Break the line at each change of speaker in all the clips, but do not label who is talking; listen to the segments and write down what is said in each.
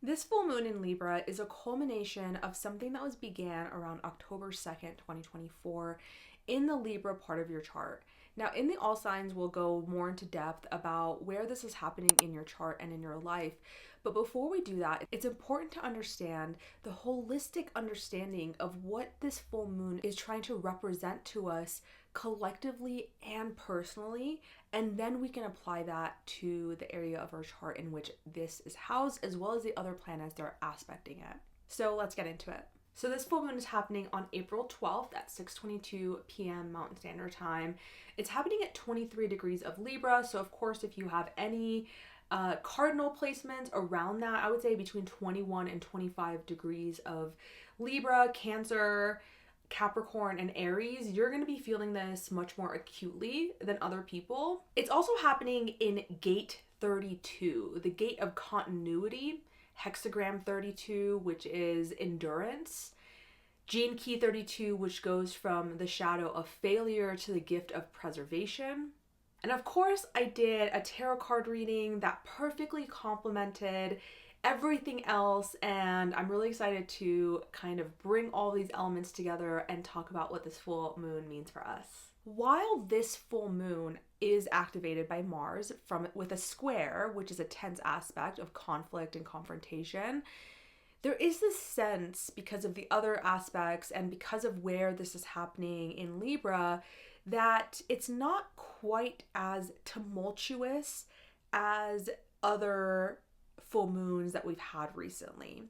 This full moon in Libra is a culmination of something that was began around October 2nd, 2024 in the Libra part of your chart. Now, in the all signs, we'll go more into depth about where this is happening in your chart and in your life. But before we do that, it's important to understand the holistic understanding of what this full moon is trying to represent to us collectively and personally, and then we can apply that to the area of our chart in which this is housed, as well as the other planets that are aspecting it. So let's get into it. So this full moon is happening on April 12th at 6:22 p.m. Mountain Standard Time. It's happening at 23 degrees of Libra. So of course, if you have any cardinal placements around that, I would say between 21 and 25 degrees of Libra, Cancer, Capricorn, and Aries, you're going to be feeling this much more acutely than other people. It's also happening in gate 32, the gate of continuity, Hexagram 32, which is endurance, Gene Key 32, which goes from the shadow of failure to the gift of preservation. And of course, I did a tarot card reading that perfectly complemented everything else, and I'm really excited to kind of bring all these elements together and talk about what this full moon means for us. While this full moon is activated by Mars with a square, which is a tense aspect of conflict and confrontation, there is this sense, because of the other aspects and because of where this is happening in Libra, that it's not quite as tumultuous as other full moons that we've had recently.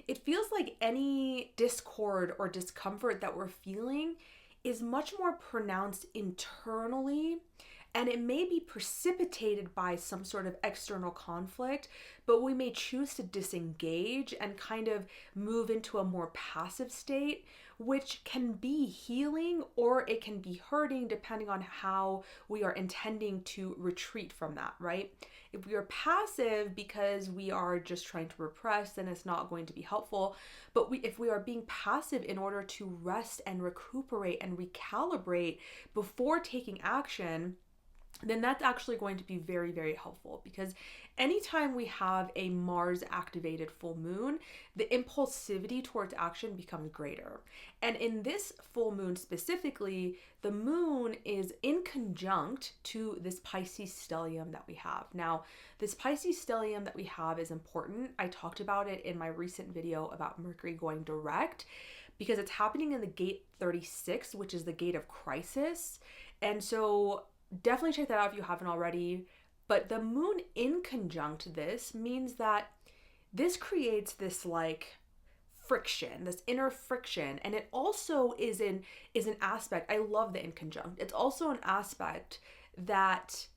It feels like any discord or discomfort that we're feeling is much more pronounced internally, and it may be precipitated by some sort of external conflict, but we may choose to disengage and kind of move into a more passive state, which can be healing or it can be hurting depending on how we are intending to retreat from that, right? If we are passive because we are just trying to repress, then it's not going to be helpful. But if we are being passive in order to rest and recuperate and recalibrate before taking action, then that's actually going to be very, very helpful, because anytime we have a Mars activated full moon, the impulsivity towards action becomes greater. And in this full moon specifically, the moon is in conjunct to this Pisces stellium that we have. Now, this Pisces stellium that we have is important. I talked about it in my recent video about Mercury going direct, because it's happening in the gate 36, which is the gate of crisis. And so definitely check that out if you haven't already. But the moon in conjunct this means that this creates this like friction, this inner friction. And it also is an aspect, I love the in conjunct. It's also an aspect that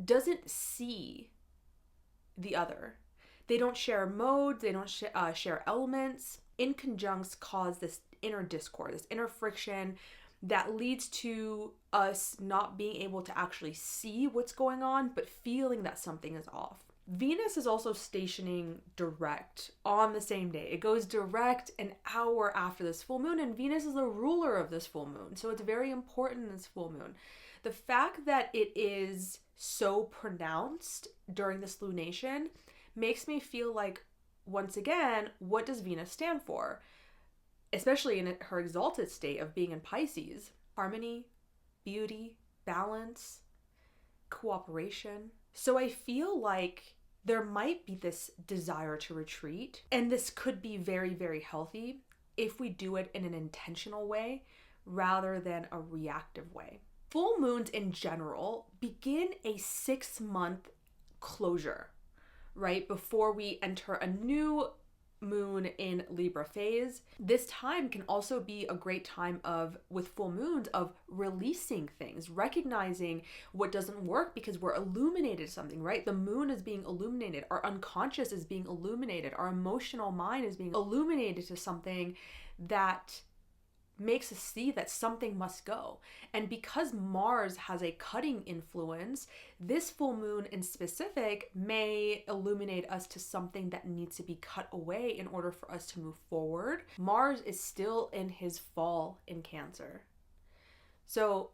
doesn't see the other. They don't share modes, they don't share elements. In conjuncts cause this inner discord, this inner friction that leads to us not being able to actually see what's going on, but feeling that something is off. Venus is also stationing direct on the same day. It goes direct an hour after this full moon, and Venus is the ruler of this full moon. So it's very important in this full moon. The fact that it is so pronounced during this lunation makes me feel like, once again, what does Venus stand for? Especially in her exalted state of being in Pisces: harmony, beauty, balance, cooperation. So I feel like there might be this desire to retreat, and this could be very, very healthy if we do it in an intentional way rather than a reactive way. Full moons in general begin a 6-month closure, right? Before we enter a new moon in Libra phase. This time can also be a great time with full moons, of releasing things, recognizing what doesn't work because we're illuminated something, right? The moon is being illuminated. Our unconscious is being illuminated. Our emotional mind is being illuminated to something that makes us see that something must go. And because Mars has a cutting influence, this full moon in specific may illuminate us to something that needs to be cut away in order for us to move forward. Mars is still in his fall in Cancer. So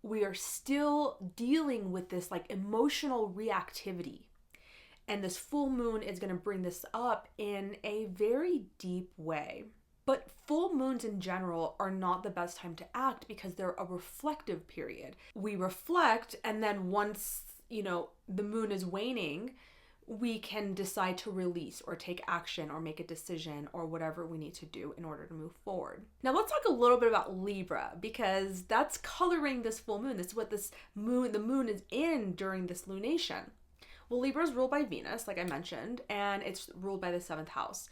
we are still dealing with this like emotional reactivity. And this full moon is going to bring this up in a very deep way. But full moons in general are not the best time to act because they're a reflective period. We reflect, and then once, the moon is waning, we can decide to release or take action or make a decision or whatever we need to do in order to move forward. Now let's talk a little bit about Libra, because that's coloring this full moon. This is what the moon is in during this lunation. Well, Libra is ruled by Venus, like I mentioned, and it's ruled by the 7th house.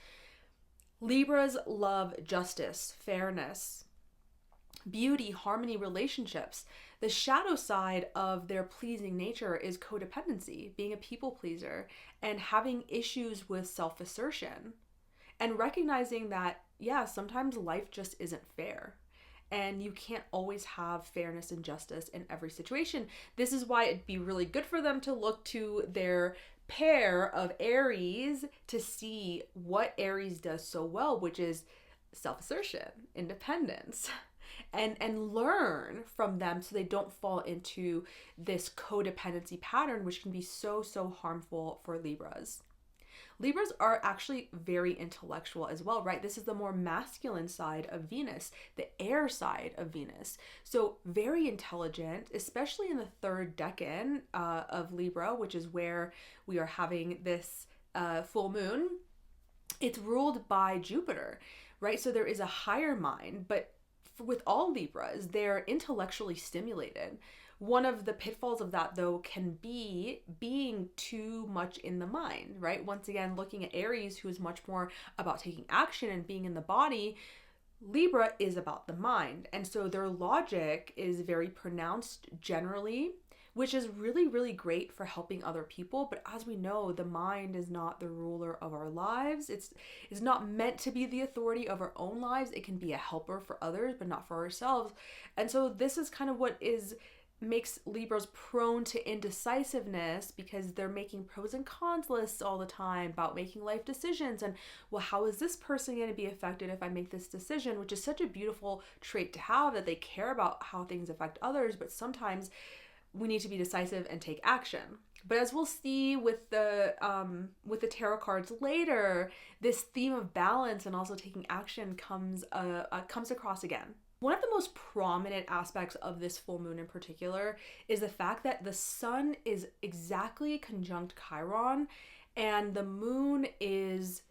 Libras love justice, fairness, beauty, harmony, relationships. The shadow side of their pleasing nature is codependency, being a people pleaser, and having issues with self-assertion, and recognizing that, sometimes life just isn't fair. And you can't always have fairness and justice in every situation. This is why it'd be really good for them to look to their pair of Aries to see what Aries does so well, which is self-assertion, independence, and learn from them so they don't fall into this codependency pattern, which can be so harmful for Libras. Libras are actually very intellectual as well, right? This is the more masculine side of Venus, the air side of Venus. So very intelligent, especially in the 3rd decan of Libra, which is where we are having this full moon. It's ruled by Jupiter, right? So there is a higher mind, but with all Libras, they're intellectually stimulated. One of the pitfalls of that, though, can be being too much in the mind, right? Once again, looking at Aries, who is much more about taking action and being in the body, Libra is about the mind. And so their logic is very pronounced generally, which is really great for helping other people. But as we know, the mind is not the ruler of our lives. It's not meant to be the authority of our own lives. It can be a helper for others, but not for ourselves. And so this is kind of what makes Libras prone to indecisiveness, because they're making pros and cons lists all the time about making life decisions. And, well, how is this person going to be affected if I make this decision? Which is such a beautiful trait to have, that they care about how things affect others, but sometimes we need to be decisive and take action. But as we'll see with the tarot cards later, this theme of balance and also taking action comes across again. One of the most prominent aspects of this full moon in particular is the fact that the sun is exactly conjunct Chiron, and the moon is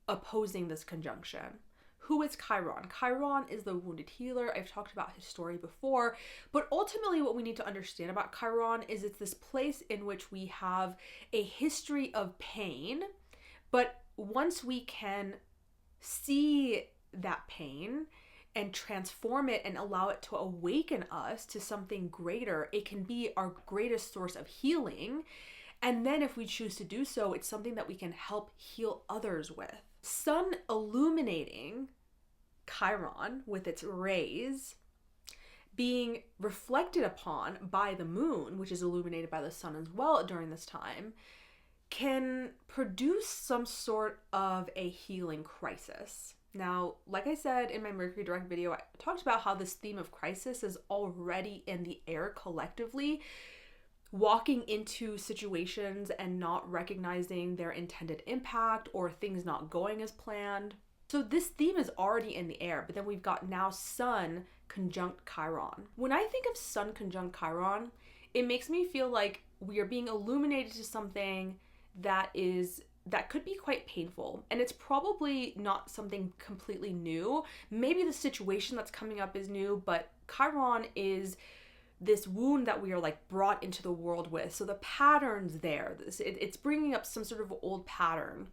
opposing this conjunction. Who is Chiron? Chiron is the wounded healer. I've talked about his story before, but ultimately what we need to understand about Chiron is it's this place in which we have a history of pain, but once we can see that pain and transform it and allow it to awaken us to something greater, it can be our greatest source of healing. And then if we choose to do so, it's something that we can help heal others with. Sun illuminating Chiron with its rays, being reflected upon by the moon, which is illuminated by the sun as well during this time, can produce some sort of a healing crisis. Now, like I said in my Mercury direct video, I talked about how this theme of crisis is already in the air collectively, walking into situations and not recognizing their intended impact or things not going as planned. So this theme is already in the air, but then we've got now Sun conjunct Chiron. When I think of Sun conjunct Chiron, it makes me feel like we are being illuminated to something that could be quite painful. And it's probably not something completely new. Maybe the situation that's coming up is new, but Chiron is this wound that we are like brought into the world with. So the pattern's there. It's bringing up some sort of old pattern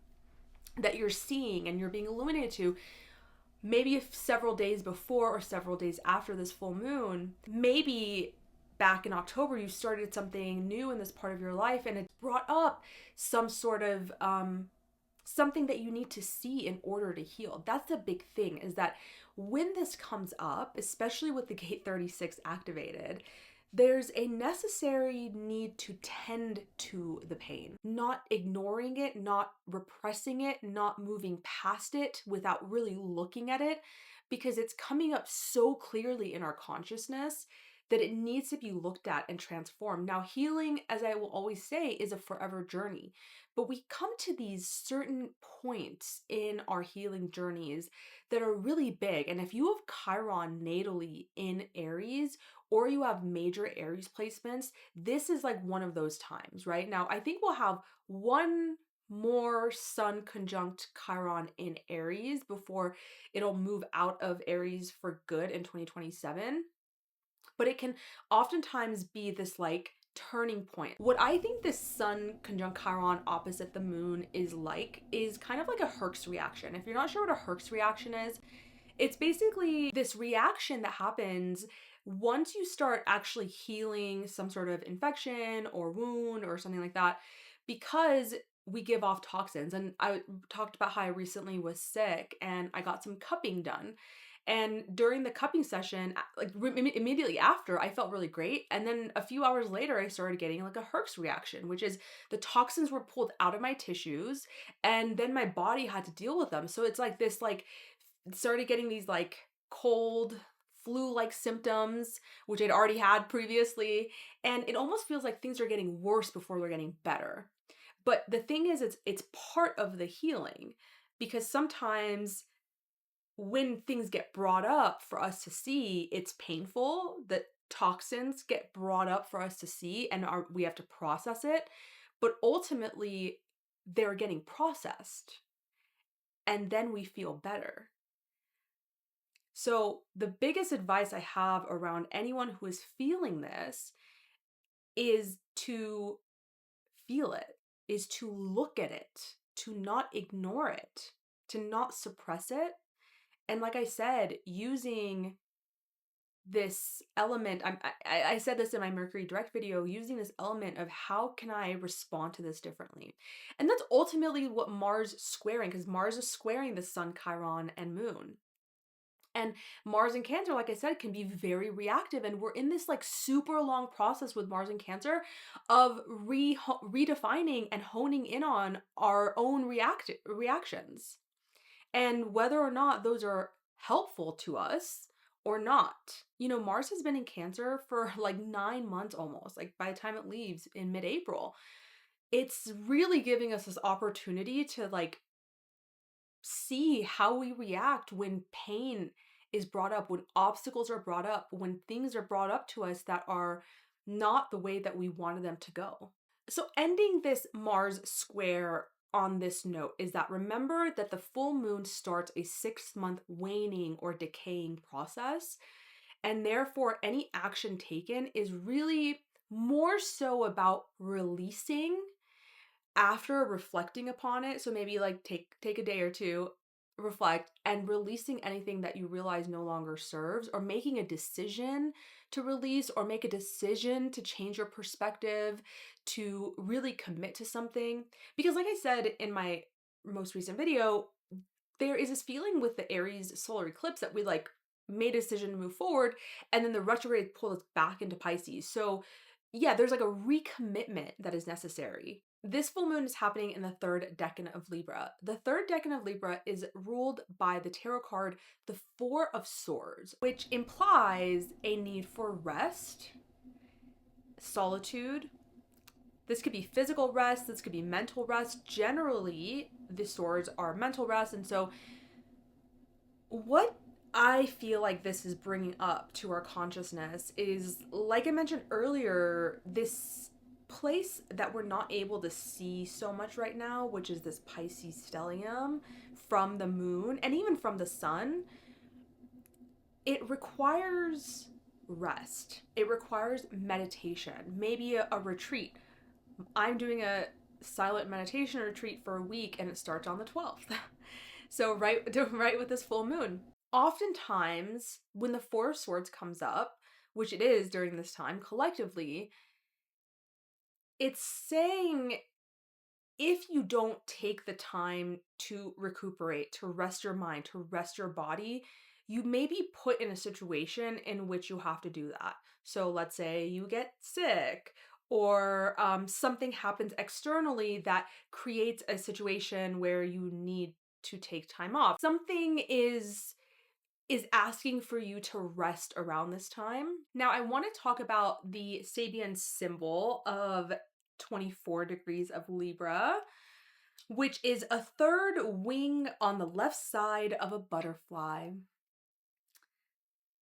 that you're seeing and you're being illuminated to. Maybe if several days before or several days after this full moon, maybe back in October, you started something new in this part of your life and it brought up some sort of something that you need to see in order to heal. That's the big thing, is that when this comes up, especially with the gate 36 activated, there's a necessary need to tend to the pain, not ignoring it, not repressing it, not moving past it without really looking at it, because it's coming up so clearly in our consciousness that it needs to be looked at and transformed. Now, healing, as I will always say, is a forever journey. But we come to these certain points in our healing journeys that are really big. And if you have Chiron natally in Aries, or you have major Aries placements, this is like one of those times, right? Now, I think we'll have one more Sun conjunct Chiron in Aries before it'll move out of Aries for good in 2027. But it can oftentimes be this like turning point. What I think this Sun conjunct Chiron opposite the moon is kind of like a Herx reaction. If you're not sure what a Herx reaction is, it's basically this reaction that happens once you start actually healing some sort of infection or wound or something like that, because we give off toxins. And I talked about how I recently was sick and I got some cupping done. And during the cupping session, like immediately after, I felt really great. And then a few hours later, I started getting like a Herx reaction, which is the toxins were pulled out of my tissues and then my body had to deal with them. So it's like this, like, started getting these like cold flu-like symptoms, which I'd already had previously. And it almost feels like things are getting worse before they're getting better. But the thing is, it's part of the healing, because sometimes when things get brought up for us to see, it's painful that toxins get brought up for us to see and we have to process it. But ultimately, they're getting processed and then we feel better. So the biggest advice I have around anyone who is feeling this is to feel it, is to look at it, to not ignore it, to not suppress it. And like I said, using this element, I said this in my Mercury direct video, using this element of how can I respond to this differently? And that's ultimately what Mars squaring, because Mars is squaring the Sun, Chiron, and Moon. And Mars in Cancer, like I said, can be very reactive. And we're in this like super long process with Mars in Cancer of redefining and honing in on our own reactions. And whether or not those are helpful to us or not. You know, Mars has been in Cancer for like 9 months almost, like by the time it leaves in mid-April. It's really giving us this opportunity to like see how we react when pain is brought up, when obstacles are brought up, when things are brought up to us that are not the way that we wanted them to go. So ending this Mars square on this note is that remember that the full moon starts a 6-month waning or decaying process, and therefore any action taken is really more so about releasing after reflecting upon it. So maybe like take a day or two, reflect, and releasing anything that you realize no longer serves, or making a decision to release, or make a decision to change your perspective, to really commit to something. Because like I said in my most recent video, there is this feeling with the Aries solar eclipse that we like made a decision to move forward and then the retrograde pulled us back into Pisces. So yeah, there's like a recommitment that is necessary. This full moon is happening in the third decan of Libra. The third decan of Libra is ruled by the tarot card, the Four of Swords, which implies a need for rest, solitude. This could be physical rest, this could be mental rest. Generally, the swords are mental rest. And so what I feel like this is bringing up to our consciousness is, like I mentioned earlier, this place that we're not able to see so much right now, which is this Pisces stellium from the moon and even from the sun. It requires rest. It requires meditation, maybe a retreat. I'm doing a silent meditation retreat for a week and it starts on the 12th. So right with this full moon. Oftentimes when the Four of Swords comes up, which it is during this time collectively, it's saying if you don't take the time to recuperate, to rest your mind, to rest your body, you may be put in a situation in which you have to do that. So let's say you get sick, or something happens externally that creates a situation where you need to take time off. Something is asking for you to rest around this time. Now, I want to talk about the Sabian symbol of 24 degrees of Libra. which is a third wing on the left side of a butterfly.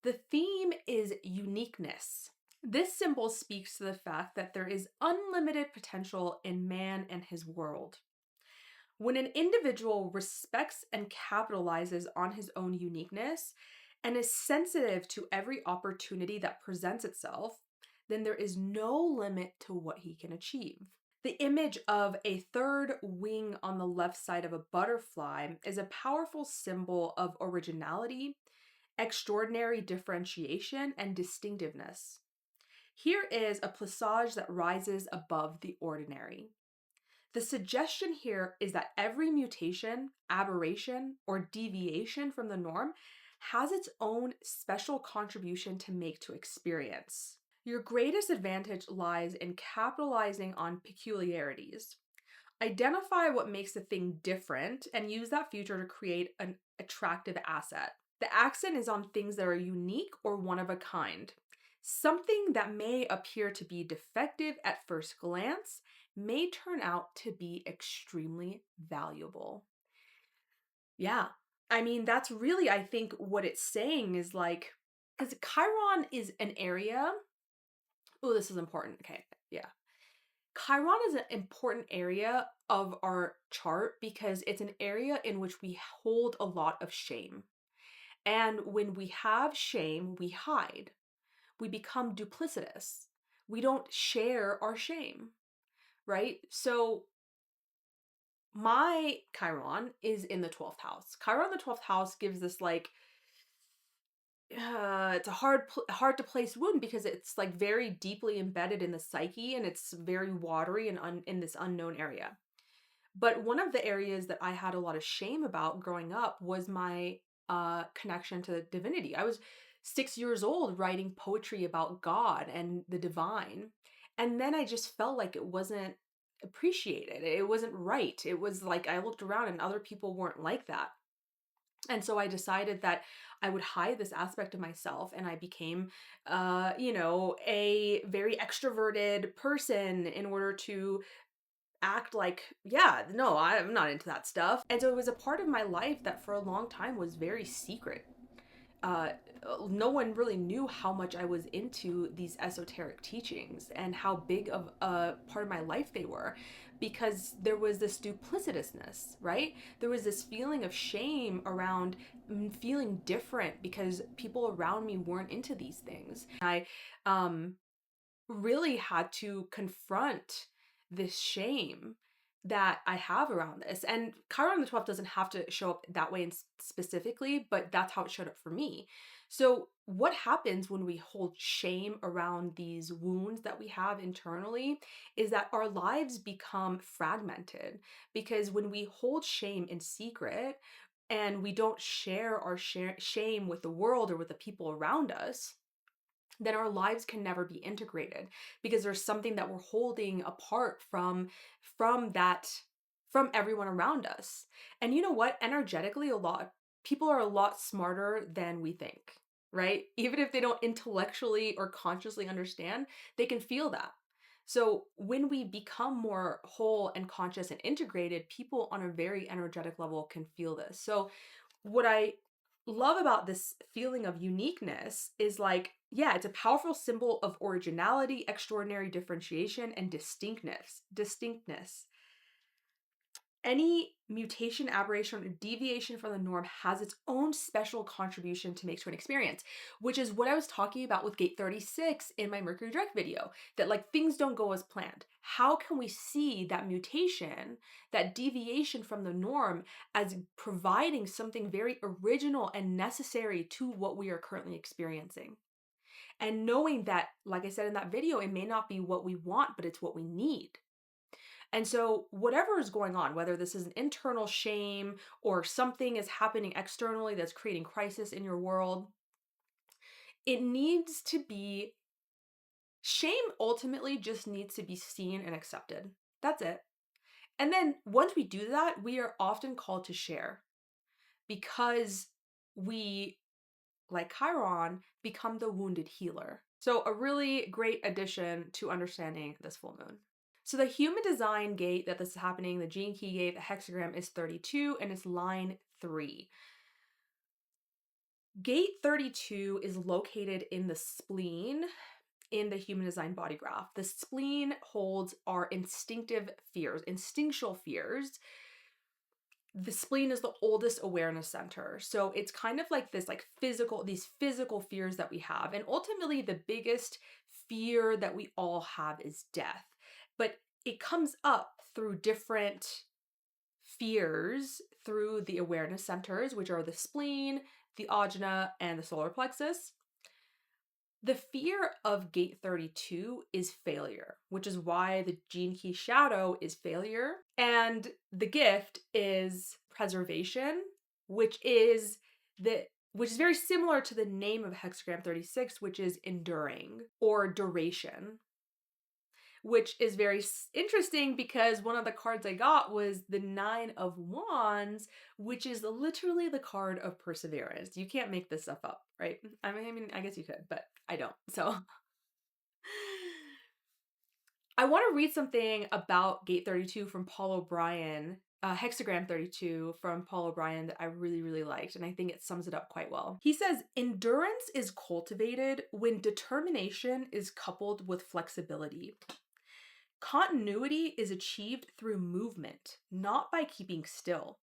The theme is uniqueness. This symbol speaks to the fact that there is unlimited potential in man and his world. When an individual respects and capitalizes on his own uniqueness and is sensitive to every opportunity that presents itself, then there is no limit to what he can achieve. The image of a third wing on the left side of a butterfly is a powerful symbol of originality, extraordinary differentiation, and distinctiveness. Here is a plissage that rises above the ordinary. The suggestion here is that every mutation, aberration, or deviation from the norm has its own special contribution to make to experience. Your greatest advantage lies in capitalizing on peculiarities. Identify what makes a thing different and use that feature to create an attractive asset. The accent is on things that are unique or one of a kind. Something that may appear to be defective at first glance may turn out to be extremely valuable. Yeah, I mean, that's really, I think, what it's saying is like, because Chiron is an area. Oh, this is important. Okay, yeah. Chiron is an important area of our chart because it's an area in which we hold a lot of shame. And when we have shame, we hide. We become duplicitous. We don't share our shame, right? So my Chiron is in the 12th house. Chiron in the 12th house gives this like, it's a hard to place wound because it's like very deeply embedded in the psyche and it's very watery and in this unknown area. But one of the areas that I had a lot of shame about growing up was my connection to divinity. I was 6 years old writing poetry about God and the divine. And then I just felt like it wasn't appreciated. It wasn't right. It was like I looked around and other people weren't like that. And so I decided that I would hide this aspect of myself and I became, a very extroverted person in order to act like, yeah, no, I'm not into that stuff. And so it was a part of my life that for a long time was very secret. Uh, no one really knew how much I was into these esoteric teachings and how big of a part of my life they were because there was this duplicitousness, right? There was this feeling of shame around feeling different because people around me weren't into these things. I really had to confront this shame that I have around this. And Chiron the 12th doesn't have to show up that way specifically, but that's how it showed up for me. So, what happens when we hold shame around these wounds that we have internally is that our lives become fragmented because when we hold shame in secret and we don't share our shame with the world or with the people around us, then our lives can never be integrated because there's something that we're holding apart from from everyone around us. And you know what? Energetically, a lot people are a lot smarter than we think, right? Even if they don't intellectually or consciously understand, they can feel that. So when we become more whole and conscious and integrated, people on a very energetic level can feel this. So what I love about this feeling of uniqueness is like, yeah, it's a powerful symbol of originality, extraordinary differentiation, and distinctness. Any mutation, aberration, or deviation from the norm has its own special contribution to make to an experience, which is what I was talking about with gate 36 in my Mercury direct video, that like things don't go as planned. How can we see that mutation, that deviation from the norm as providing something very original and necessary to what we are currently experiencing? And knowing that, like I said in that video, it may not be what we want, but it's what we need. And so, whatever is going on, whether this is an internal shame or something is happening externally that's creating crisis in your world, it needs to be shame ultimately just needs to be seen and accepted. That's it. And then once we do that, we are often called to share because we, like Chiron, become the wounded healer. So, a really great addition to understanding this full moon. So the human design gate that this is happening, the gene key gate, the hexagram is 32 and it's line 3. Gate 32 is located in the spleen in the human design body graph. The spleen holds our instinctive fears, instinctual fears. The spleen is the oldest awareness center. So it's kind of like this, like these physical fears that we have. And ultimately the biggest fear that we all have is death. But it comes up through different fears through the awareness centers, which are the spleen, the ajna, and the solar plexus. The fear of gate 32 is failure, which is why the gene key shadow is failure. And the gift is preservation, which is very similar to the name of hexagram 36, which is enduring or duration, which is very interesting because one of the cards I got was the 9 of Wands, which is literally the card of perseverance. You can't make this stuff up, right? I mean, I guess you could, but I don't. So I want to read something about gate 32 from Paul O'Brien, hexagram 32 from Paul O'Brien that I really, really liked. And I think it sums it up quite well. He says, endurance is cultivated when determination is coupled with flexibility. Continuity is achieved through movement, not by keeping still.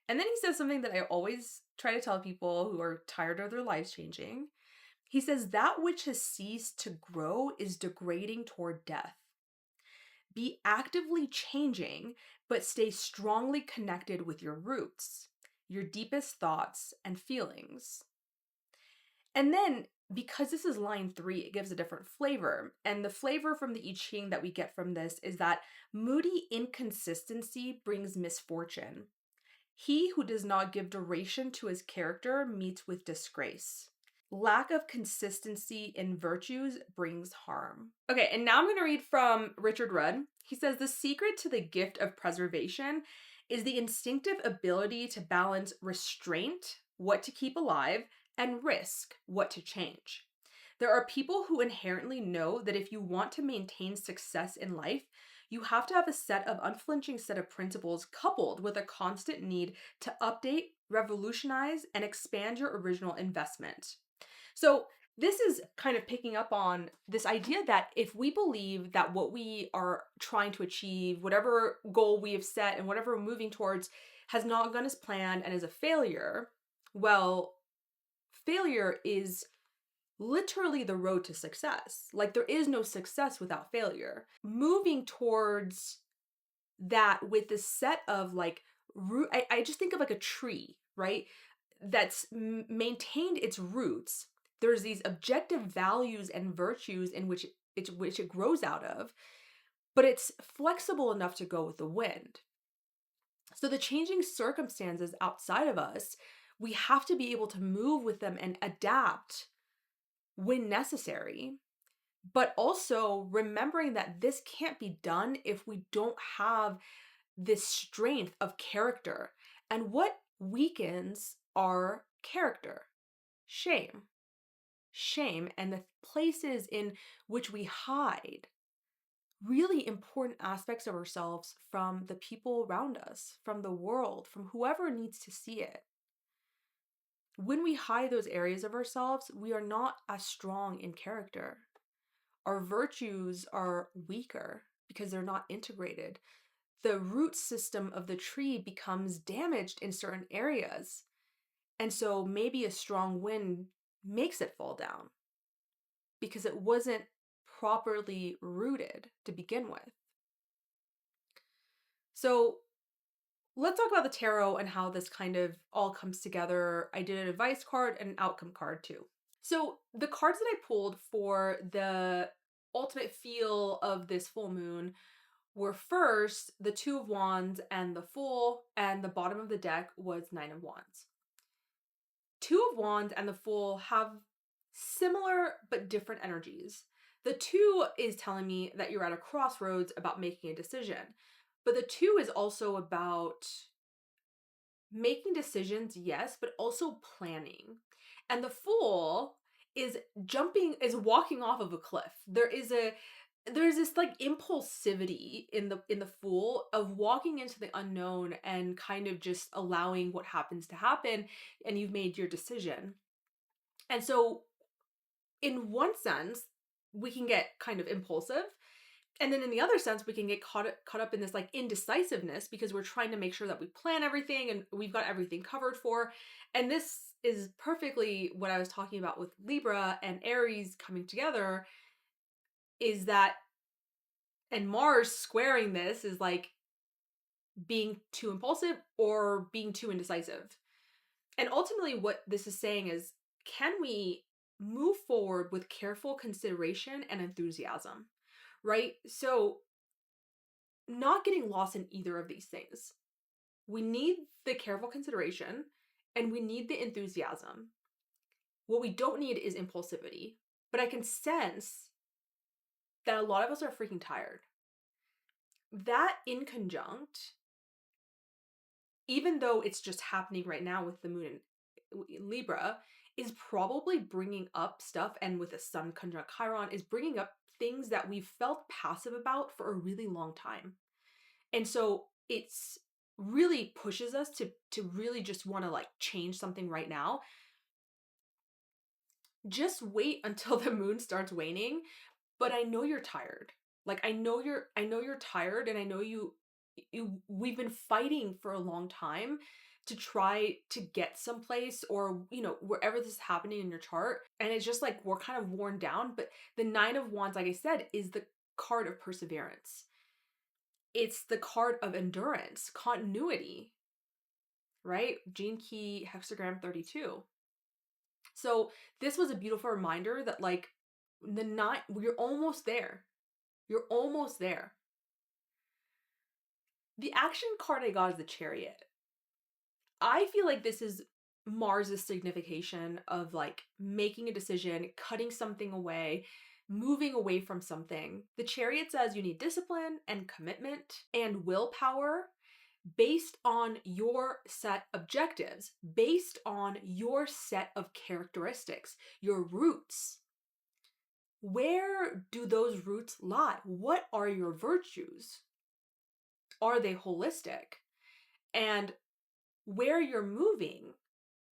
And then he says something that I always try to tell people who are tired of their lives changing. He says, that which has ceased to grow is degrading toward death. Be actively changing, but stay strongly connected with your roots, your deepest thoughts and feelings. And then, because this is line 3, it gives a different flavor. And the flavor from the I Ching that we get from this is that moody inconsistency brings misfortune. He who does not give duration to his character meets with disgrace. Lack of consistency in virtues brings harm. Okay, and now I'm going to read from Richard Rudd. He says, the secret to the gift of preservation is the instinctive ability to balance restraint, what to keep alive, and risk, what to change. There are people who inherently know that if you want to maintain success in life, you have to have a unflinching set of principles coupled with a constant need to update, revolutionize, and expand your original investment. So this is kind of picking up on this idea that if we believe that what we are trying to achieve, whatever goal we have set and whatever we're moving towards has not gone as planned and is a failure, well, failure is literally the road to success. Like, there is no success without failure. Moving towards that with this set of like root, I just think of like a tree, right? That's maintained its roots. There's these objective values and virtues in which it grows out of, but it's flexible enough to go with the wind. So the changing circumstances outside of us, we have to be able to move with them and adapt when necessary, but also remembering that this can't be done if we don't have this strength of character. And what weakens our character? Shame. Shame and the places in which we hide really important aspects of ourselves from the people around us, from the world, from whoever needs to see it. When we hide those areas of ourselves, we are not as strong in character. Our virtues are weaker because they're not integrated. The root system of the tree becomes damaged in certain areas. And so maybe a strong wind makes it fall down because it wasn't properly rooted to begin with. So let's talk about the tarot and how this kind of all comes together. I did an advice card and an outcome card too. So the cards that I pulled for the ultimate feel of this full moon were first the 2 of Wands and the Fool, and the bottom of the deck was 9 of Wands. 2 of Wands and the Fool have similar but different energies. The 2 is telling me that you're at a crossroads about making a decision. But the 2 is also about making decisions, yes, but also planning. And the Fool is walking off of a cliff. There is there's this like impulsivity in the Fool of walking into the unknown and kind of just allowing what happens to happen, and you've made your decision. And so in one sense, we can get kind of impulsive. And then in the other sense, we can get caught up in this like indecisiveness because we're trying to make sure that we plan everything and we've got everything covered for. And this is perfectly what I was talking about with Libra and Aries coming together, is that, and Mars squaring this is like being too impulsive or being too indecisive. And ultimately what this is saying is, can we move forward with careful consideration and enthusiasm, right? So not getting lost in either of these things. We need the careful consideration and we need the enthusiasm. What we don't need is impulsivity. But I can sense that a lot of us are freaking tired. That in conjunct, even though it's just happening right now with the moon in Libra, is probably bringing up stuff, and with the sun conjunct Chiron, is bringing up things that we've felt passive about for a really long time. And so it's really pushes us to really just want to like change something right now. Just wait until the moon starts waning. But I know you're tired. Like I know you're tired, and I know we've been fighting for a long time to try to get someplace, or wherever this is happening in your chart, and it's just like we're kind of worn down. But the Nine of Wands, like I said, is the card of perseverance. It's the card of endurance, continuity, right? Gene Key Hexagram 32. So this was a beautiful reminder that like you're almost there. You're almost there. The action card I got is the Chariot. I feel like this is Mars's signification of like making a decision, cutting something away, moving away from something. The Chariot says you need discipline and commitment and willpower based on your set objectives, based on your set of characteristics, your roots. Where do those roots lie? What are your virtues? Are they holistic? And where you're moving,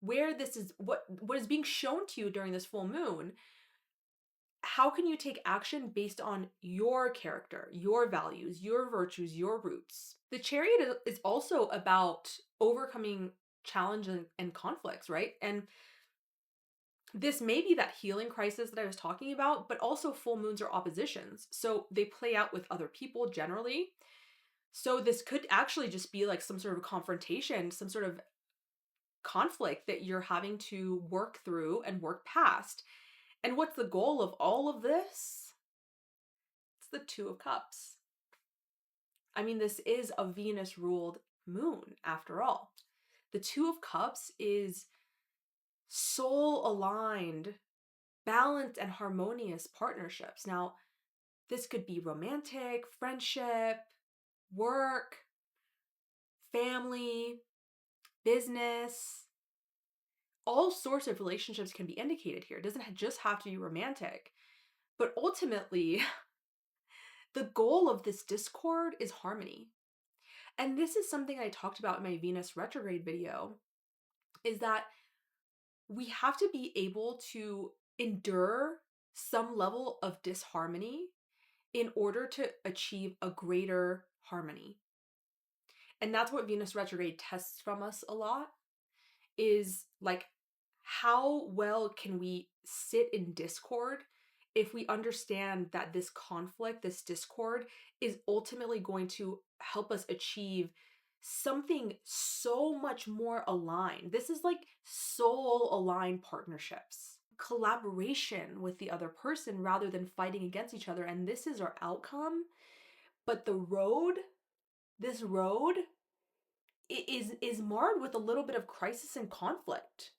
where this is what is being shown to you during this full moon, how can you take action based on your character, your values, your virtues, your roots? The Chariot is also about overcoming challenge and conflicts, right? And this may be that healing crisis that I was talking about, but also full moons are oppositions. So they play out with other people generally. So this could actually just be like some sort of confrontation, some sort of conflict that you're having to work through and work past. And what's the goal of all of this? It's the Two of Cups. I mean, this is a Venus-ruled moon after all. The Two of Cups is soul-aligned, balanced, and harmonious partnerships. Now, this could be romantic, friendship, work, family, business. All sorts of relationships can be indicated here. It doesn't just have to be romantic. But ultimately, the goal of this discord is harmony. And this is something I talked about in my Venus retrograde video, is that we have to be able to endure some level of disharmony in order to achieve a greater harmony. And that's what Venus retrograde tests from us a lot, is like, how well can we sit in discord if we understand that this conflict, this discord, is ultimately going to help us achieve something so much more aligned. This is like soul aligned partnerships, collaboration with the other person rather than fighting against each other. And this is our outcome. But this road is marred with a little bit of crisis and conflict.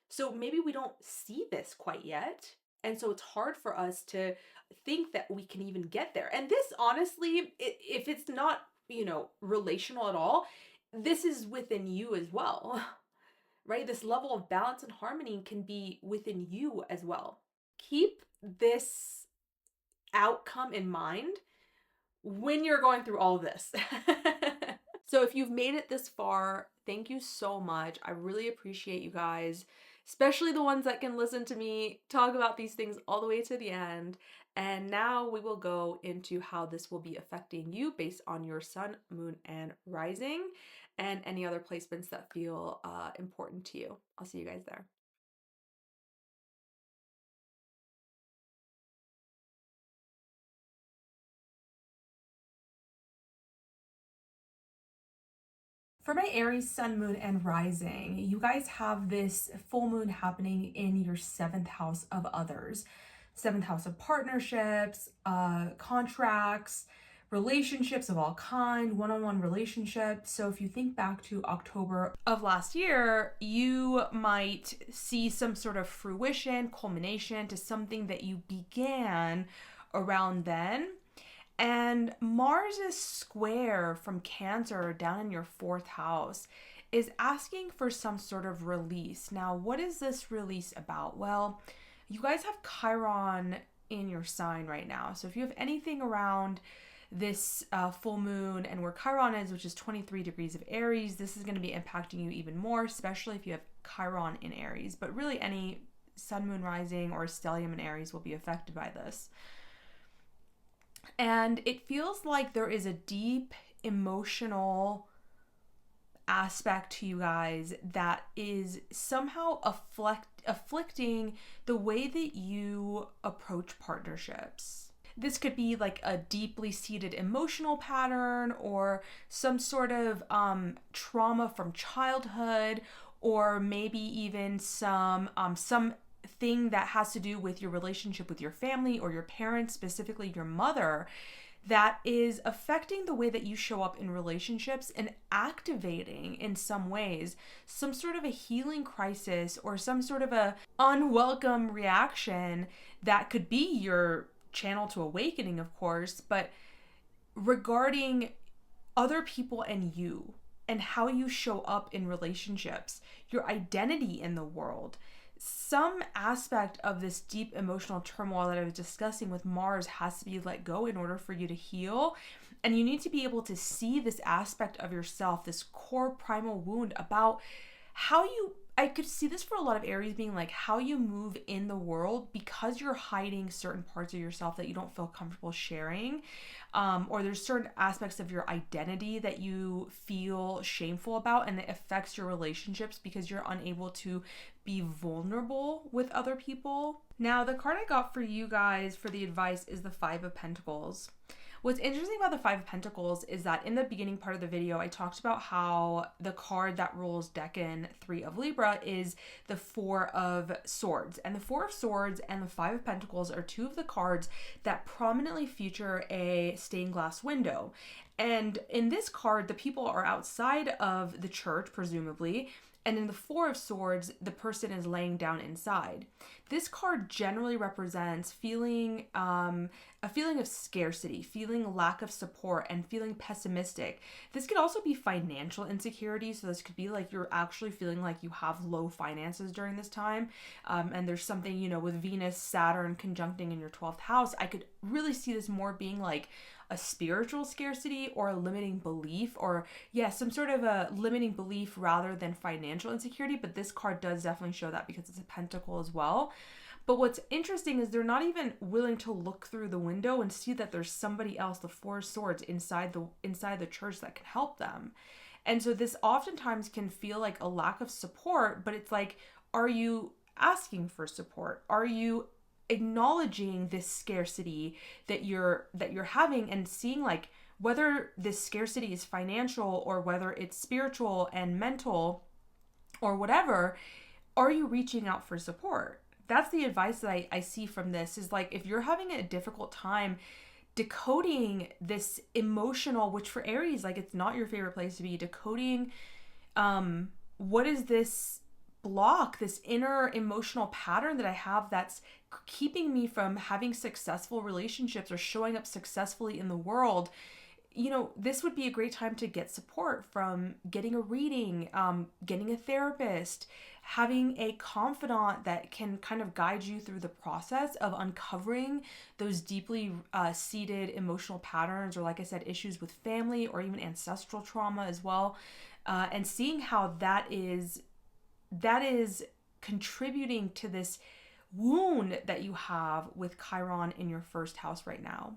So maybe we don't see this quite yet. And so it's hard for us to think that we can even get there. And this, honestly, if it's not, relational at all, this is within you as well, right? This level of balance and harmony can be within you as well. Keep this outcome in mind when you're going through all this. So if you've made it this far, thank you so much. I really appreciate you guys, especially the ones that can listen to me talk about these things all the way to the end. And now we will go into how this will be affecting you based on your sun, moon, and rising, and any other placements that feel important to you. I'll see you guys there. For my Aries sun, moon, and rising, you guys have this full moon happening in your 7th house of others. 7th house of partnerships, contracts, relationships of all kind, one-on-one relationships. So if you think back to October of last year, you might see some sort of fruition, culmination to something that you began around then. And Mars is square from Cancer down in your 4th house is asking for some sort of release. Now, what is this release about? Well, you guys have Chiron in your sign right now. So if you have anything around this full moon and where Chiron is, which is 23 degrees of Aries, this is going to be impacting you even more, especially if you have Chiron in Aries. But really any sun, moon, rising, or stellium in Aries will be affected by this. And it feels like there is a deep emotional aspect to you guys that is somehow afflicting the way that you approach partnerships. This could be like a deeply seated emotional pattern or some sort of trauma from childhood, or maybe even some thing that has to do with your relationship with your family or your parents, specifically your mother, that is affecting the way that you show up in relationships and activating in some ways some sort of a healing crisis or some sort of a unwelcome reaction that could be your channel to awakening, of course, but regarding other people and you and how you show up in relationships, your identity in the world. Some aspect of this deep emotional turmoil that I was discussing with Mars has to be let go in order for you to heal. And you need to be able to see this aspect of yourself, this core primal wound about how you, I could see this for a lot of Aries being like how you move in the world because you're hiding certain parts of yourself that you don't feel comfortable sharing. Or there's certain aspects of your identity that you feel shameful about, and it affects your relationships because you're unable to be vulnerable with other people. Now, the card I got for you guys for the advice is the 5 of Pentacles. What's interesting about the 5 of Pentacles is that in the beginning part of the video, I talked about how the card that rules Decan 3 of Libra is the 4 of Swords. And the 4 of Swords and the 5 of Pentacles are 2 of the cards that prominently feature a stained glass window. And in this card, the people are outside of the church, presumably. And in the 4 of Swords, the person is laying down inside. This card generally represents feeling a feeling of scarcity, feeling lack of support, and feeling pessimistic. This could also be financial insecurity. So this could be like you're actually feeling like you have low finances during this time. And there's something, you know, with Venus, Saturn conjuncting in your 12th house. I could really see this more being like a spiritual scarcity or a limiting belief, or some sort of a limiting belief rather than financial insecurity. But this card does definitely show that because it's a pentacle as well. But what's interesting is they're not even willing to look through the window and see that there's somebody else, the 4 of Swords, inside the church that can help them. And so this oftentimes can feel like a lack of support, but it's like, are you asking for support? Are you acknowledging this scarcity that you're having and seeing like whether this scarcity is financial or whether it's spiritual and mental or whatever? Are you reaching out for support? That's the advice that I see from this, is like, if you're having a difficult time decoding this emotional, which for Aries, like, it's not your favorite place to be, decoding what is this block, this inner emotional pattern that I have that's keeping me from having successful relationships or showing up successfully in the world. this would be a great time to get support from getting a reading, getting a therapist, having a confidant that can kind of guide you through the process of uncovering those deeply seated emotional patterns, or like I said, issues with family or even ancestral trauma as well, and seeing how that is contributing to this wound that you have with Chiron in your first house right now.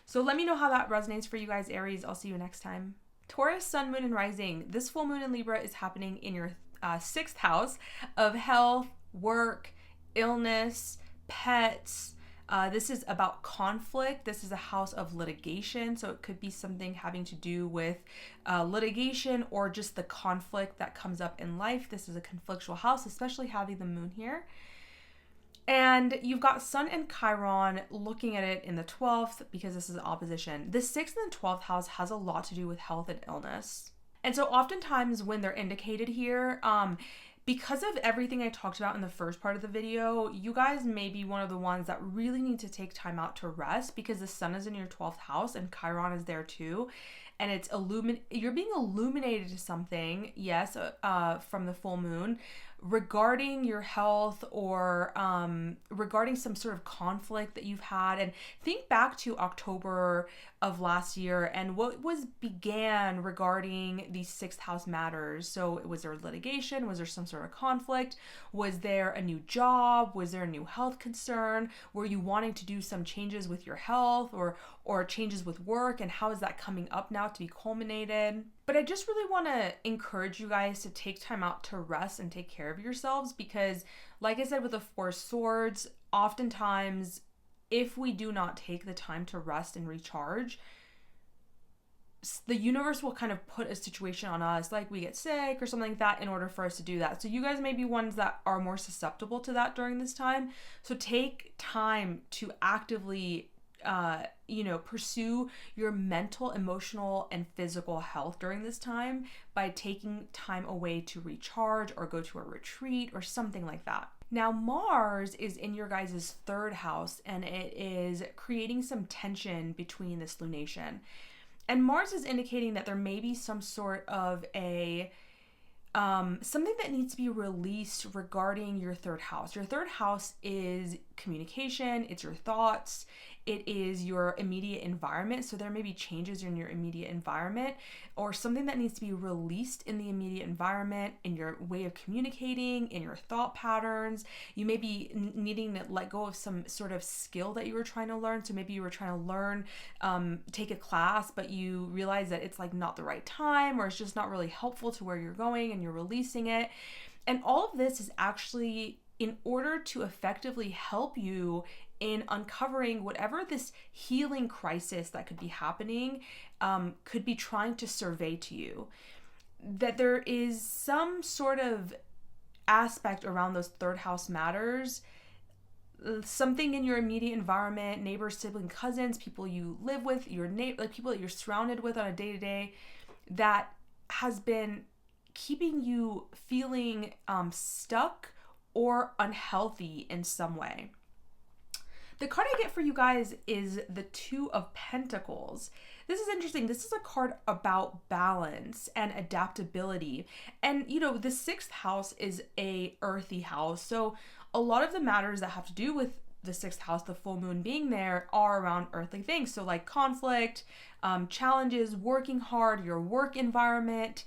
So let me know how that resonates for you guys, Aries. I'll see you next time. Taurus, sun, moon, and rising. This full moon in Libra is happening in your 6th house of health, work, illness, pets. This is about conflict. This is a house of litigation. So it could be something having to do with litigation or just the conflict that comes up in life. This is a conflictual house, especially having the moon here. And you've got Sun and Chiron looking at it in the 12th because this is opposition. The 6th and 12th house has a lot to do with health and illness. And so oftentimes when they're indicated here, because of everything I talked about in the first part of the video, you guys may be one of the ones that really need to take time out to rest, because the sun is in your 12th house and Chiron is there too. And it's you're being illuminated to something, yes, from the full moon, regarding your health or regarding some sort of conflict that you've had. And think back to October of last year and what began regarding these 6th house matters. So was there litigation? Was there some sort of conflict? Was there a new job? Was there a new health concern? Were you wanting to do some changes with your health or changes with work? And how is that coming up now to be culminated? But I just really want to encourage you guys to take time out to rest and take care of yourselves, because like I said with the 4 swords, oftentimes if we do not take the time to rest and recharge, the universe will kind of put a situation on us, like we get sick or something like that, in order for us to do that. So you guys may be ones that are more susceptible to that during this time. So take time to actively pursue your mental, emotional, and physical health during this time by taking time away to recharge or go to a retreat or something like that. Now, Mars is in your guys' 3rd house, and it is creating some tension between this lunation. And Mars is indicating that there may be some sort of a something that needs to be released regarding your 3rd house. Your 3rd house is communication, it's your thoughts, it is your immediate environment. So there may be changes in your immediate environment or something that needs to be released in the immediate environment, in your way of communicating, in your thought patterns. You may be needing to let go of some sort of skill that you were trying to learn. So maybe you were trying to learn, take a class, but you realize that it's like not the right time, or it's just not really helpful to where you're going, and you're releasing it. And all of this is actually in order to effectively help you in uncovering whatever this healing crisis that could be happening, could be trying to survey to you. That there is some sort of aspect around those 3rd house matters, something in your immediate environment, neighbors, siblings, cousins, people you live with, like people that you're surrounded with on a day-to-day, that has been keeping you feeling stuck or unhealthy in some way. The card I get for you guys is the 2 of Pentacles. This is interesting. This is a card about balance and adaptability. And, the 6th house is a earthy house. So a lot of the matters that have to do with the 6th house, the full moon being there, are around earthly things. So like conflict, challenges, working hard, your work environment,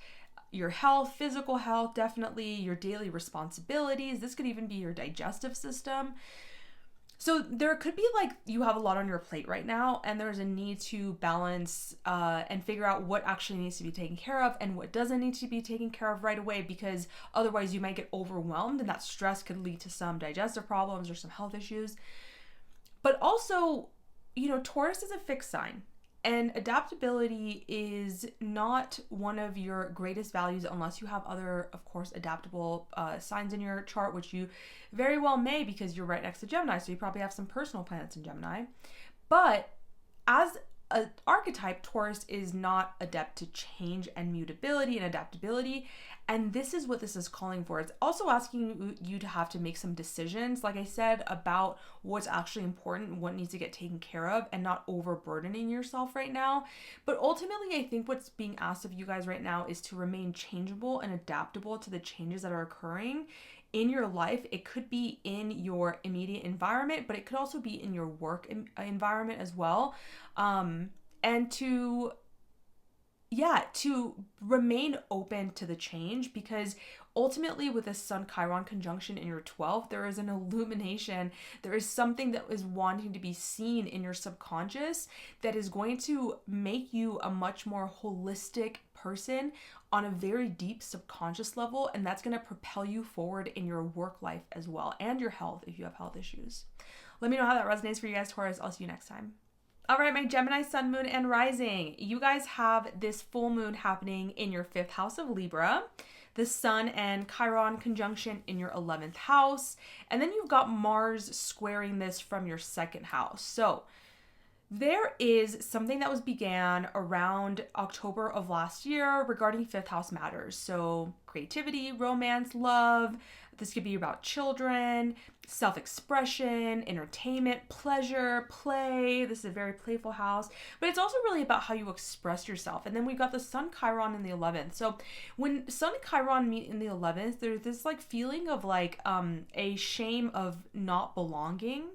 your health, physical health, definitely your daily responsibilities. This could even be your digestive system. So there could be like you have a lot on your plate right now, and there's a need to balance and figure out what actually needs to be taken care of and what doesn't need to be taken care of right away, because otherwise you might get overwhelmed, and that stress could lead to some digestive problems or some health issues. But also, Taurus is a fixed sign. And adaptability is not one of your greatest values unless you have other, of course, adaptable signs in your chart, which you very well may, because you're right next to Gemini. So you probably have some personal planets in Gemini. But as an archetype, Taurus is not adept to change and mutability and adaptability. And this is what this is calling for. It's also asking you to have to make some decisions, like I said, about what's actually important, what needs to get taken care of, and not overburdening yourself right now. But ultimately, I think what's being asked of you guys right now is to remain changeable and adaptable to the changes that are occurring in your life. It could be in your immediate environment, but it could also be in your work environment as well. And to remain open to the change, because ultimately with the Sun Chiron conjunction in your 12th, there is an illumination. There is something that is wanting to be seen in your subconscious that is going to make you a much more holistic person on a very deep subconscious level, and that's going to propel you forward in your work life as well, and your health if you have health issues. Let me know how that resonates for you guys, Taurus. I'll see you next time. All right, my Gemini sun, moon, and rising. You guys have this full moon happening in your 5th house of Libra, the Sun and Chiron conjunction in your 11th house, and then you've got Mars squaring this from your 2nd house. So there is something that was began around October of last year regarding 5th house matters. So creativity, romance, love. This could be about children, self-expression, entertainment, pleasure, play. This is a very playful house, but it's also really about how you express yourself. And then we've got the Sun Chiron in the 11th. So when Sun and Chiron meet in the 11th, there's this like feeling of like a shame of not belonging,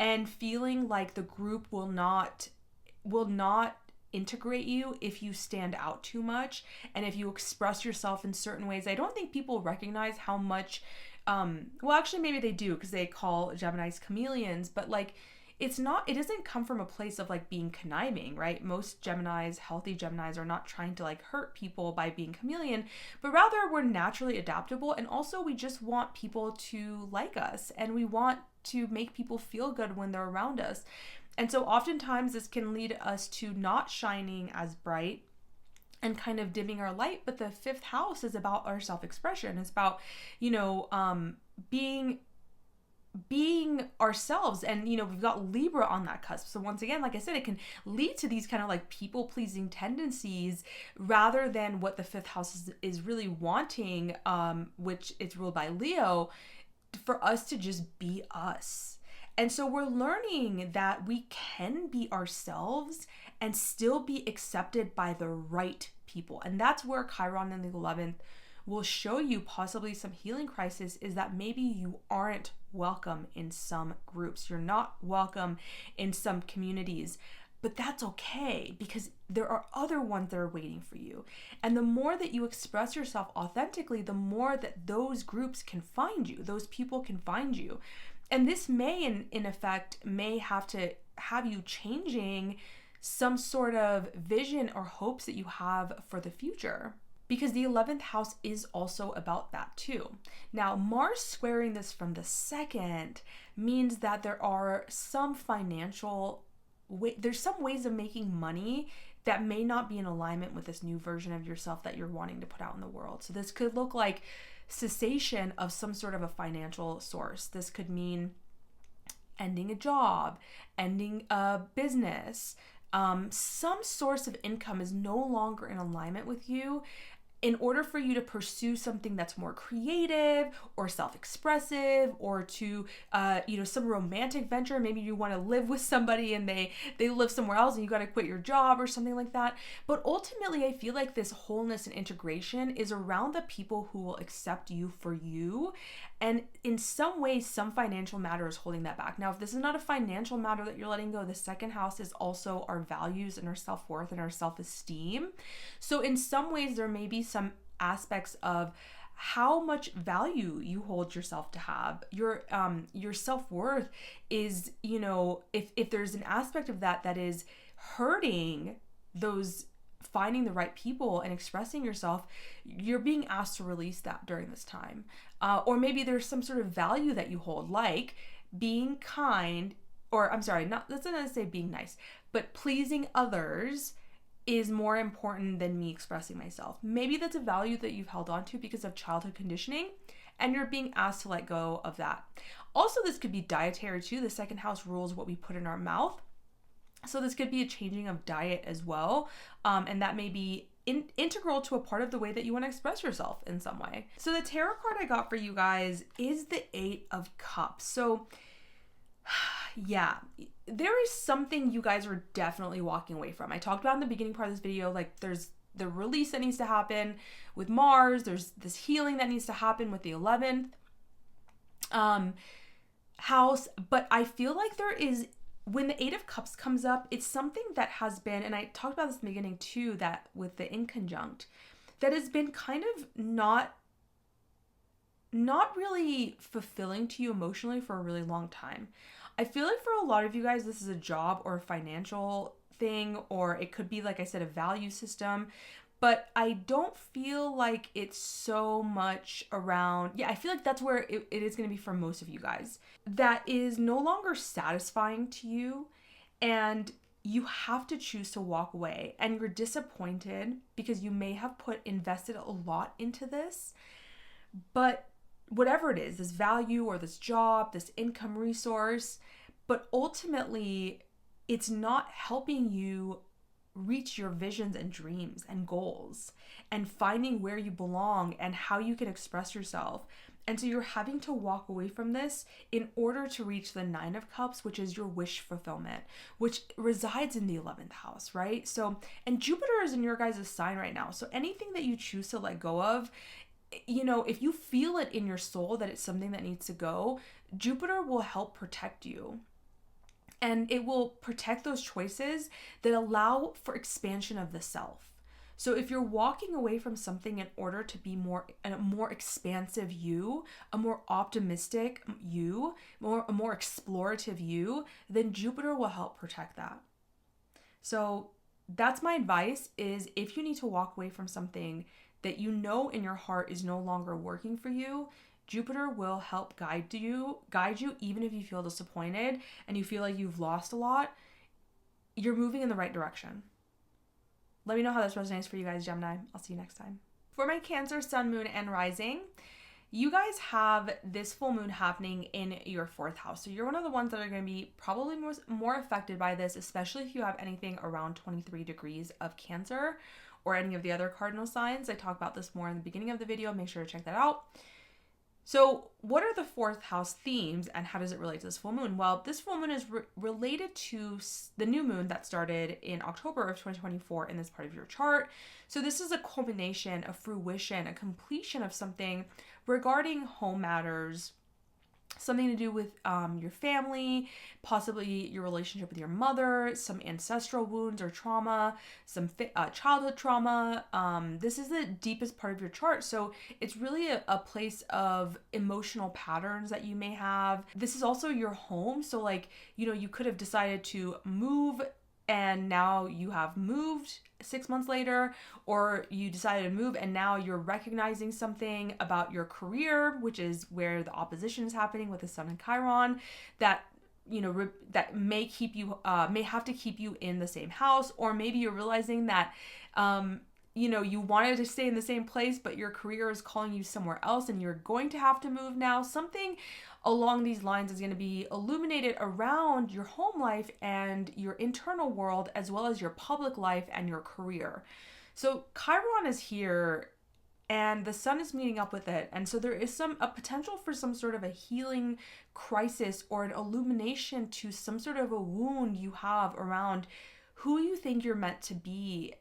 and feeling like the group will not integrate you if you stand out too much and if you express yourself in certain ways. I don't think people recognize how much well, actually maybe they do, because they call Geminis chameleons, but like it doesn't come from a place of like being conniving, right? Most Geminis, healthy Geminis, are not trying to like hurt people by being chameleon, but rather we're naturally adaptable, and also we just want people to like us, and we want to make people feel good when they're around us. And so oftentimes this can lead us to not shining as bright and kind of dimming our light. But the 5th house is about our self-expression. It's about, being ourselves. And, we've got Libra on that cusp. So once again, like I said, it can lead to these kind of like people-pleasing tendencies rather than what the 5th house is really wanting, which is ruled by Leo, for us to just be us. And so we're learning that we can be ourselves and still be accepted by the right people. And that's where Chiron in the 11th will show you possibly some healing crisis, is that maybe you aren't welcome in some groups. You're not welcome in some communities. But that's okay, because there are other ones that are waiting for you. And the more that you express yourself authentically, the more that those groups can find you, those people can find you. And this may, in effect, may have to have you changing some sort of vision or hopes that you have for the future, because the 11th house is also about that too. Now, Mars squaring this from the 2nd means that there are some there's some ways of making money that may not be in alignment with this new version of yourself that you're wanting to put out in the world. So this could look like cessation of some sort of a financial source. This could mean ending a job, ending a business. Some source of income is no longer in alignment with you, in order for you to pursue something that's more creative or self-expressive, or to, some romantic venture. Maybe you want to live with somebody and they live somewhere else and you got to quit your job or something like that. But ultimately, I feel like this wholeness and integration is around the people who will accept you for you. And in some ways, some financial matter is holding that back. Now, if this is not a financial matter that you're letting go, the 2nd house is also our values and our self-worth and our self-esteem. So in some ways, there may be some aspects of how much value you hold yourself to have. Your self-worth is, if there's an aspect of that is hurting those finding the right people and expressing yourself, you're being asked to release that during this time. Or maybe there's some sort of value that you hold, like being kind, or I'm sorry, that's not to say being nice, but pleasing others is more important than me expressing myself. Maybe that's a value that you've held on to because of childhood conditioning, and you're being asked to let go of that. Also, this could be dietary too. The 2nd house rules what we put in our mouth. So this could be a changing of diet as well. And that may be integral to a part of the way that you want to express yourself in some way. So the tarot card I got for you guys is the 8 of Cups. So yeah, there is something you guys are definitely walking away from. I talked about in the beginning part of this video, like there's the release that needs to happen with Mars. There's this healing that needs to happen with the 11th house. But I feel like there is, when the 8 of Cups comes up, it's something that has been, and I talked about this in the beginning too, that with the inconjunct, that has been kind of not really fulfilling to you emotionally for a really long time. I feel like for a lot of you guys, this is a job or a financial thing, or it could be, like I said, a value system, but I don't feel like it's so much around, I feel like that's where it is going to be for most of you guys. That is no longer satisfying to you, and you have to choose to walk away, and you're disappointed because you may have invested a lot into this, but whatever it is, this value or this job, this income resource, but ultimately it's not helping you reach your visions and dreams and goals and finding where you belong and how you can express yourself. And so you're having to walk away from this in order to reach the 9 of Cups, which is your wish fulfillment, which resides in the 11th house, right? So, and Jupiter is in your guys' sign right now. So anything that you choose to let go of, you know, if you feel it in your soul that it's something that needs to go, Jupiter will help protect you. And it will protect those choices that allow for expansion of the self. So if you're walking away from something in order to be a more expansive you, a more optimistic you, a more explorative you, then Jupiter will help protect that. So that's my advice, is if you need to walk away from something that you know in your heart is no longer working for you, Jupiter will help guide you even if you feel disappointed and you feel like you've lost a lot. You're moving in the right direction. Let me know how this resonates for you guys, Gemini. I'll see you next time. For my Cancer, Sun, Moon, and Rising, you guys have this full moon happening in your 4th house. So you're one of the ones that are going to be probably more affected by this, especially if you have anything around 23 degrees of Cancer or any of the other cardinal signs. I talk about this more in the beginning of the video. Make sure to check that out. So what are the 4th house themes and how does it relate to this full moon? Well, this full moon is related to the new moon that started in October of 2024 in this part of your chart. So this is a culmination, a fruition, a completion of something regarding home matters, something to do with your family, possibly your relationship with your mother, some ancestral wounds or trauma, some childhood trauma. This is the deepest part of your chart. So it's really a place of emotional patterns that you may have. This is also your home. So like, you know, you could have decided to move and now you have moved 6 months later, or you decided to move and now you're recognizing something about your career, which is where the opposition is happening with the Sun and Chiron, that, you know, that may keep you, may have to keep you in the same house, or maybe you're realizing that, you know, you wanted to stay in the same place, but your career is calling you somewhere else and you're going to have to move now. Something along these lines is going to be illuminated around your home life and your internal world, as well as your public life and your career. So Chiron is here and the Sun is meeting up with it. And so there is a potential for some sort of a healing crisis or an illumination to some sort of a wound you have around who you think you're meant to be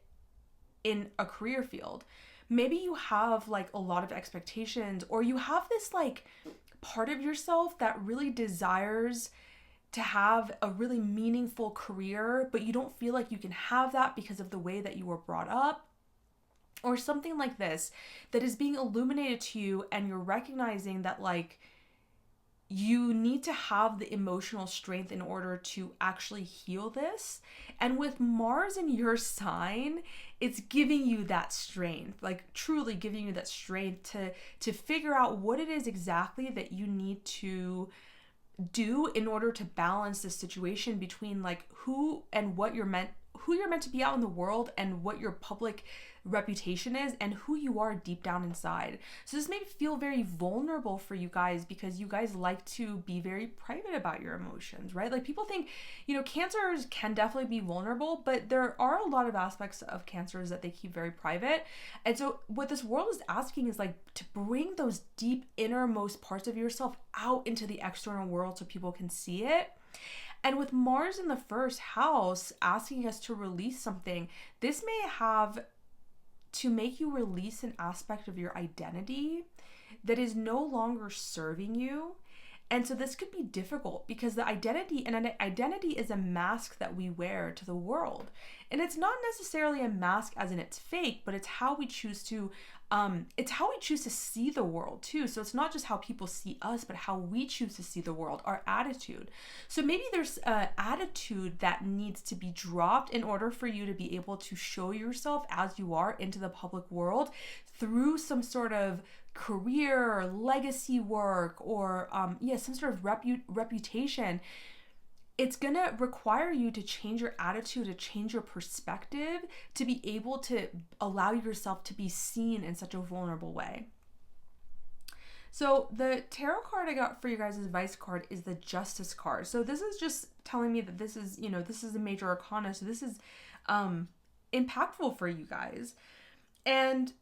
in a career field. Maybe you have like a lot of expectations, or you have this like part of yourself that really desires to have a really meaningful career, but you don't feel like you can have that because of the way that you were brought up, or something like this that is being illuminated to you, and you're recognizing that like you need to have the emotional strength in order to actually heal this. And with Mars in your sign, it's giving you that strength, like truly giving you that strength to figure out what it is exactly that you need to do in order to balance the situation between like who and what you're meant, who you're meant to be out in the world and what your public reputation is and who you are deep down inside. So this may feel very vulnerable for you guys because you guys like to be very private about your emotions, right? Like people think, Cancers can definitely be vulnerable, but there are a lot of aspects of Cancers that they keep very private. And so what this world is asking is like to bring those deep innermost parts of yourself out into the external world so people can see it. And with Mars in the first house asking us to release something, this may have to make you release an aspect of your identity that is no longer serving you. And so this could be difficult because the identity, and an identity is a mask that we wear to the world. And it's not necessarily a mask as in it's fake, but it's how we choose to see the world too. So it's not just how people see us, but how we choose to see the world, our attitude. So maybe there's an attitude that needs to be dropped in order for you to be able to show yourself as you are into the public world through some sort of career or legacy work or some sort of reputation. It's gonna require you to change your attitude, to change your perspective, to be able to allow yourself to be seen in such a vulnerable way. So the tarot card I got for you guys' advice card is the Justice card. So this is just telling me that this is a major arcana. So this is impactful for you guys. And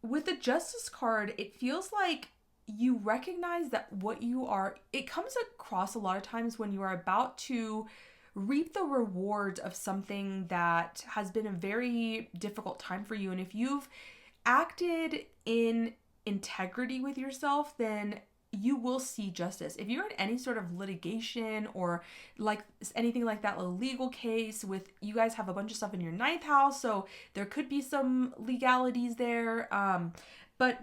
with the Justice card, it feels like you recognize that what you are, it comes across a lot of times when you are about to reap the rewards of something that has been a very difficult time for you. And if you've acted in integrity with yourself, then you will see justice. If you're in any sort of litigation or like anything like that, a legal case with, you guys have a bunch of stuff in your 9th house, so there could be some legalities there. But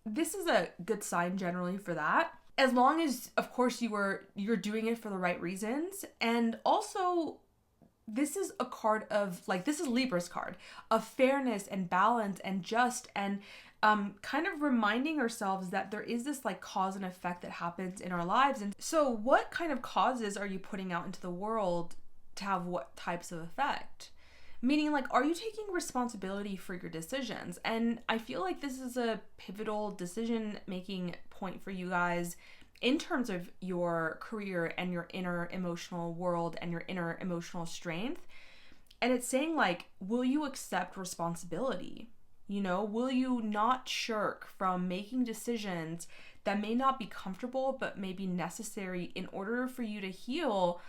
this is a good sign generally for that. As long as, of course, you're doing it for the right reasons. And also, this is a card of, like, this is Libra's card of fairness and balance and just and kind of reminding ourselves that there is this like cause and effect that happens in our lives. And so what kind of causes are you putting out into the world to have what types of effect? Meaning, like, are you taking responsibility for your decisions? And I feel like this is a pivotal decision-making point for you guys in terms of your career and your inner emotional world and your inner emotional strength. And it's saying, like, will you accept responsibility? Will you not shirk from making decisions that may not be comfortable, but may be necessary in order for you to heal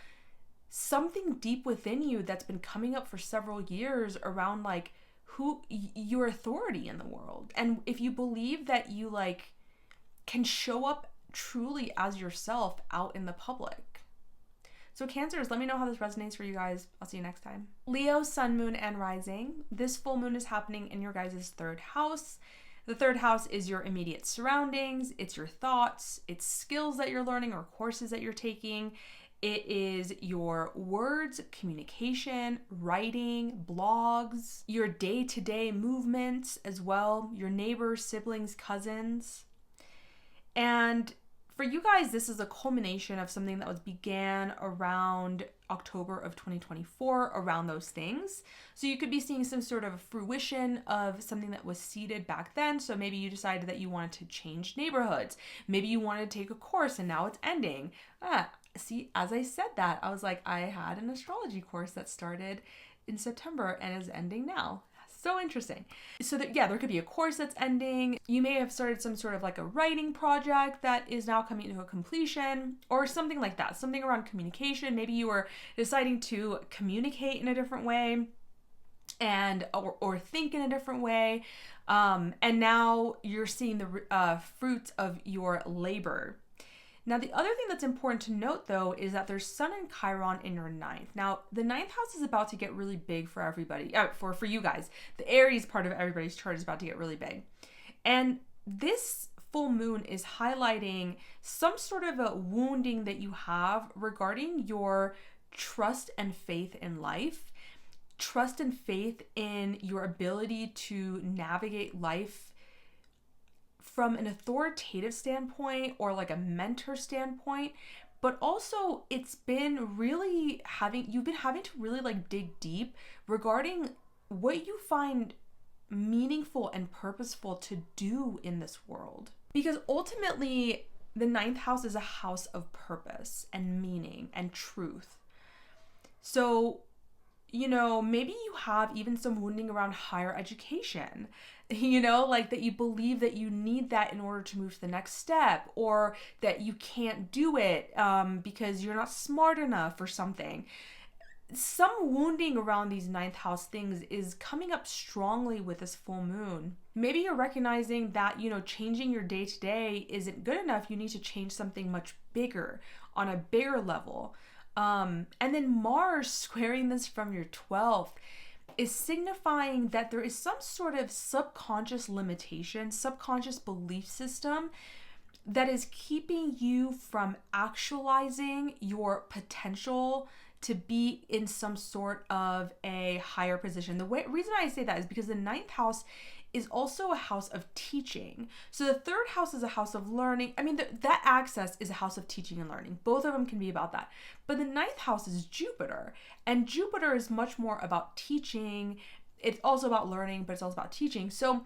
something deep within you that's been coming up for several years around like who your authority in the world. And if you believe that you like can show up truly as yourself out in the public. So Cancers, let me know how this resonates for you guys. I'll see you next time. Leo, sun, moon, and rising. This full moon is happening in your guys' 3rd house. The 3rd house is your immediate surroundings. It's your thoughts. It's skills that you're learning or courses that you're taking. It is your words, communication, writing, blogs, your day-to-day movements as well, your neighbors, siblings, cousins. And for you guys, this is a culmination of something that began around October of 2024, around those things. So you could be seeing some sort of fruition of something that was seeded back then. So maybe you decided that you wanted to change neighborhoods. Maybe you wanted to take a course and now it's ending. See, as I said that, I was like, I had an astrology course that started in September and is ending now. So interesting. So that, there could be a course that's ending. You may have started some sort of like a writing project that is now coming to a completion or something like that. Something around communication. Maybe you were deciding to communicate in a different way and or think in a different way. And now you're seeing the fruits of your labor. Now, the other thing that's important to note, though, is that there's Sun and Chiron in your 9th. Now, the 9th house is about to get really big for everybody, for you guys. The Aries part of everybody's chart is about to get really big. And this full moon is highlighting some sort of a wounding that you have regarding your trust and faith in life, trust and faith in your ability to navigate life from an authoritative standpoint or like a mentor standpoint, but also it's been really you've been having to really like dig deep regarding what you find meaningful and purposeful to do in this world. Because ultimately, the ninth house is a house of purpose and meaning and truth. So, maybe you have even some wounding around higher education, like that you believe that you need that in order to move to the next step, or that you can't do it because you're not smart enough or something. Some wounding around these ninth house things is coming up strongly with this full moon. Maybe you're recognizing that, changing your day to day isn't good enough. You need to change something much bigger on a bigger level. And then Mars squaring this from your 12th is signifying that there is some sort of subconscious limitation, subconscious belief system that is keeping you from actualizing your potential to be in some sort of a higher position. The reason I say that is because the ninth house is also a house of teaching. So the third house is a house of learning. I mean, that axis is a house of teaching and learning. Both of them can be about that. But the ninth house is Jupiter. And Jupiter is much more about teaching. It's also about learning, but it's also about teaching. So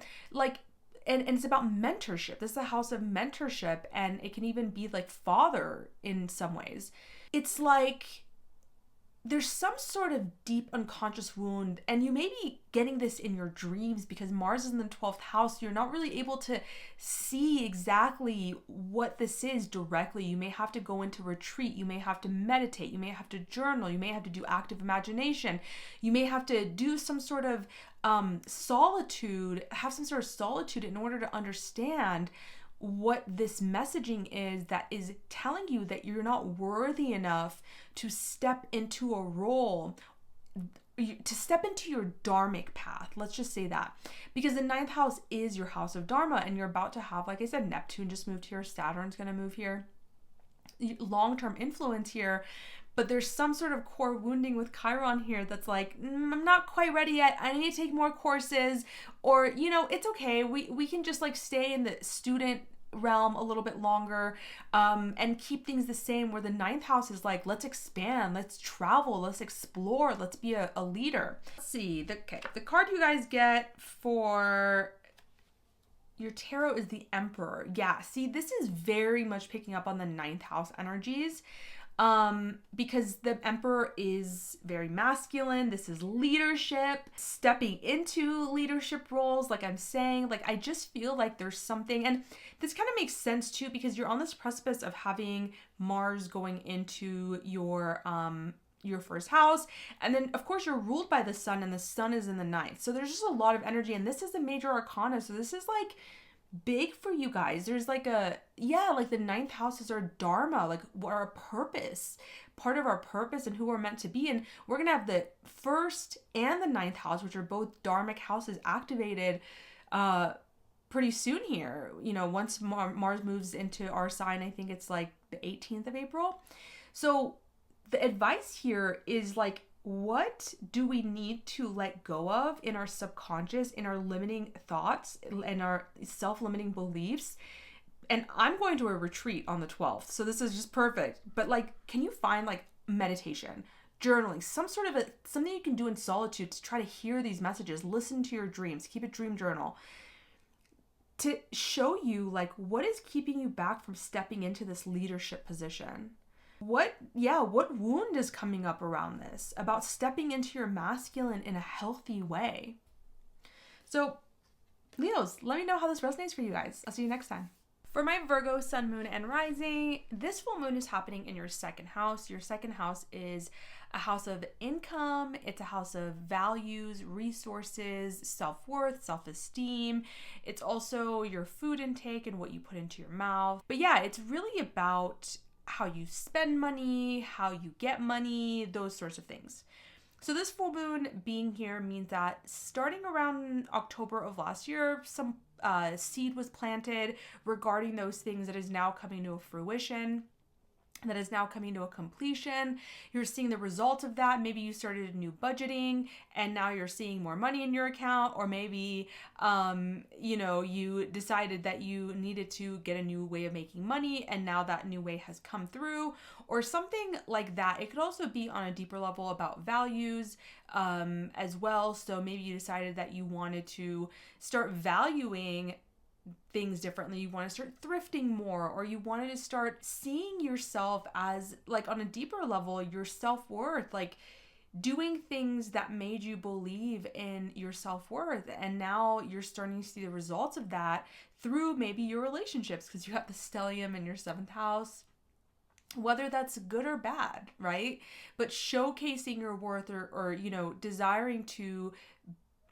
and it's about mentorship. This is a house of mentorship. And it can even be like father in some ways. It's like there's some sort of deep unconscious wound, and you may be getting this in your dreams because Mars is in the 12th house. You're not really able to see exactly what this is directly. You may have to go into retreat. You may have to meditate. You may have to journal. You may have to do active imagination. You may have to do some sort of solitude, have some sort of solitude in order to understand what this messaging is that is telling you that you're not worthy enough to step into a role, to step into your dharmic path. Let's just say that. Because the ninth house is your house of dharma, and you're about to have, like I said, Neptune just moved here, Saturn's going to move here, long-term influence here. But there's some sort of core wounding with Chiron here that's like, I'm not quite ready yet. I need to take more courses. Or, it's okay. We can just like stay in the student realm a little bit longer and keep things the same, where the ninth house is like, let's expand, let's travel, let's explore, let's be a leader. Let's see. The card you guys get for your tarot is the Emperor. Yeah, see, this is very much picking up on the ninth house energies. Because the Emperor is very masculine. This is leadership, stepping into leadership roles. Like I'm saying, like, I just feel like there's something, and this kind of makes sense too, because you're on this precipice of having Mars going into your first house. And then of course you're ruled by the sun, and the sun is in the ninth. So there's just a lot of energy, and this is a major arcana. So this is like big for you guys. There's like the ninth house is our dharma, like our purpose, part of our purpose and who we're meant to be. And we're gonna have the first and the ninth house, which are both dharmic houses, activated pretty soon here. Once Mars moves into our sign, I think it's like the 18th of April. So the advice here is like, what do we need to let go of in our subconscious, in our limiting thoughts and our self-limiting beliefs? And I'm going to a retreat on the 12th, so this is just perfect. But like, can you find like meditation, journaling, some sort of something you can do in solitude to try to hear these messages, listen to your dreams, keep a dream journal, to show you like what is keeping you back from stepping into this leadership position? What wound is coming up around this about stepping into your masculine in a healthy way? So, Leos, let me know how this resonates for you guys. I'll see you next time. For my Virgo sun, moon, and rising, this full moon is happening in your second house. Your second house is a house of income. It's a house of values, resources, self-worth, self-esteem. It's also your food intake and what you put into your mouth. But yeah, it's really about how you spend money, how you get money, those sorts of things. So this full moon being here means that starting around October of last year, some seed was planted regarding those things that is now coming to fruition. that is now coming to a completion. You're seeing the result of that. Maybe you started a new budgeting and now you're seeing more money in your account, or maybe, you decided that you needed to get a new way of making money and now that new way has come through, or something like that. It could also be on a deeper level about values as well. So maybe you decided that you wanted to start valuing things differently. You want to start thrifting more, or you wanted to start seeing yourself as, like, on a deeper level, your self-worth, like doing things that made you believe in your self-worth. And now you're starting to see the results of that through maybe your relationships, because you have the stellium in your 7th house, whether that's good or bad, right? But showcasing your worth, or desiring to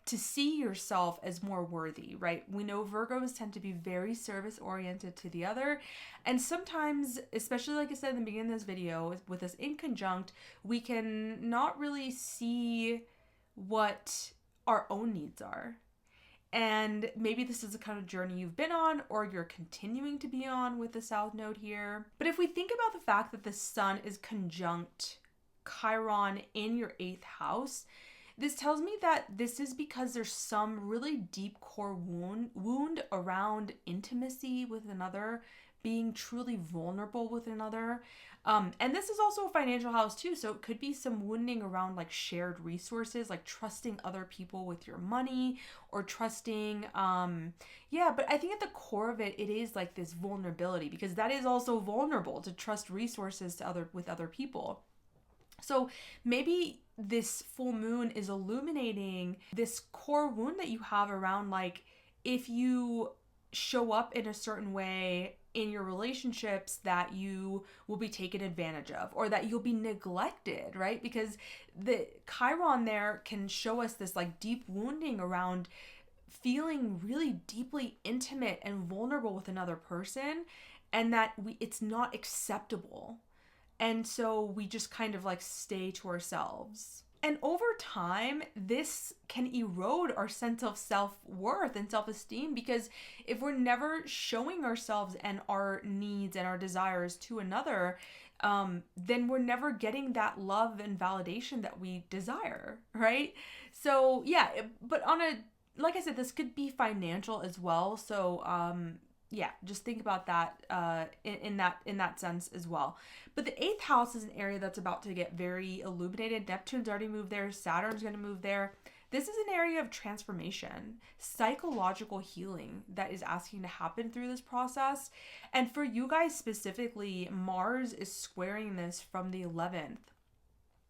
see yourself as more worthy, right? We know Virgos tend to be very service oriented to the other. And sometimes, especially like I said in the beginning of this video, with us in conjunct, we can not really see what our own needs are. And maybe this is the kind of journey you've been on, or you're continuing to be on with the South Node here. But if we think about the fact that the Sun is conjunct Chiron in your 8th house, this tells me that this is because there's some really deep core wound around intimacy with another, being truly vulnerable with another. And this is also a financial house too. So it could be some wounding around like shared resources, like trusting other people with your money, or trusting, but I think at the core of it, it is like this vulnerability, because that is also vulnerable to trust resources with other people. So maybe this full moon is illuminating this core wound that you have around, like, if you show up in a certain way in your relationships, that you will be taken advantage of, or that you'll be neglected, right? Because the Chiron there can show us this like deep wounding around feeling really deeply intimate and vulnerable with another person, and that it's not acceptable. And so we just kind of like stay to ourselves. And over time, this can erode our sense of self-worth and self-esteem, because if we're never showing ourselves and our needs and our desires to another, then we're never getting that love and validation that we desire, right? So yeah, but like I said, this could be financial as well. So just think about that in that sense as well. But the 8th house is an area that's about to get very illuminated. Neptune's already moved there. Saturn's going to move there. This is an area of transformation, psychological healing that is asking to happen through this process. And for you guys specifically, Mars is squaring this from the 11th.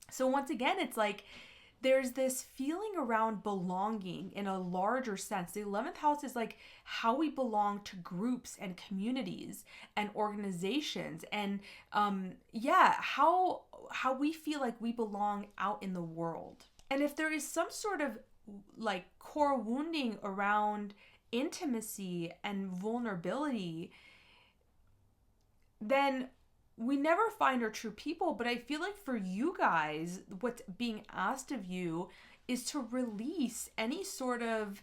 So once again, it's like there's this feeling around belonging in a larger sense. The 11th house is like how we belong to groups and communities and organizations, and how we feel like we belong out in the world. And if there is some sort of like core wounding around intimacy and vulnerability, then we never find our true people. But I feel like for you guys, what's being asked of you is to release any sort of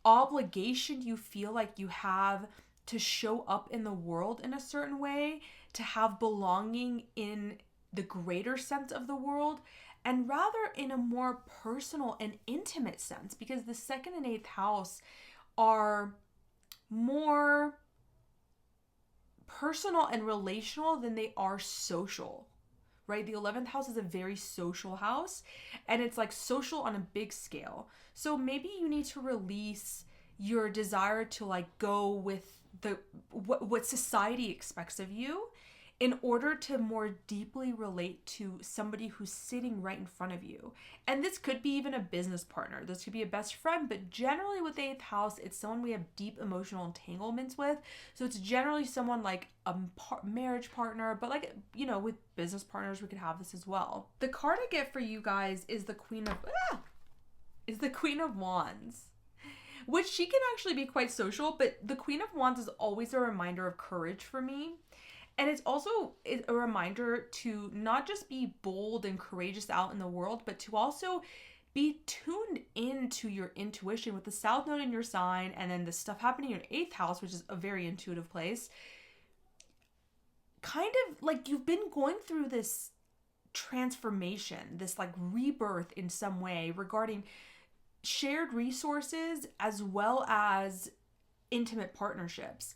obligation you feel like you have to show up in the world in a certain way, to have belonging in the greater sense of the world, and rather in a more personal and intimate sense, because the 2nd and 8th house are more personal and relational than they are social, right? The 11th house is a very social house, and it's like social on a big scale. So maybe you need to release your desire to like go with what society expects of you, in order to more deeply relate to somebody who's sitting right in front of you. And this could be even a business partner. This could be a best friend, but generally with the 8th house, it's someone we have deep emotional entanglements with. So it's generally someone like a marriage partner, but like, with business partners, we could have this as well. The card I get for you guys is the Queen of Wands, which she can actually be quite social, but the Queen of Wands is always a reminder of courage for me. And it's also a reminder to not just be bold and courageous out in the world, but to also be tuned into your intuition with the South Node in your sign, and then the stuff happening in your 8th house, which is a very intuitive place. kind of like you've been going through this transformation, this like rebirth in some way regarding shared resources as well as intimate partnerships.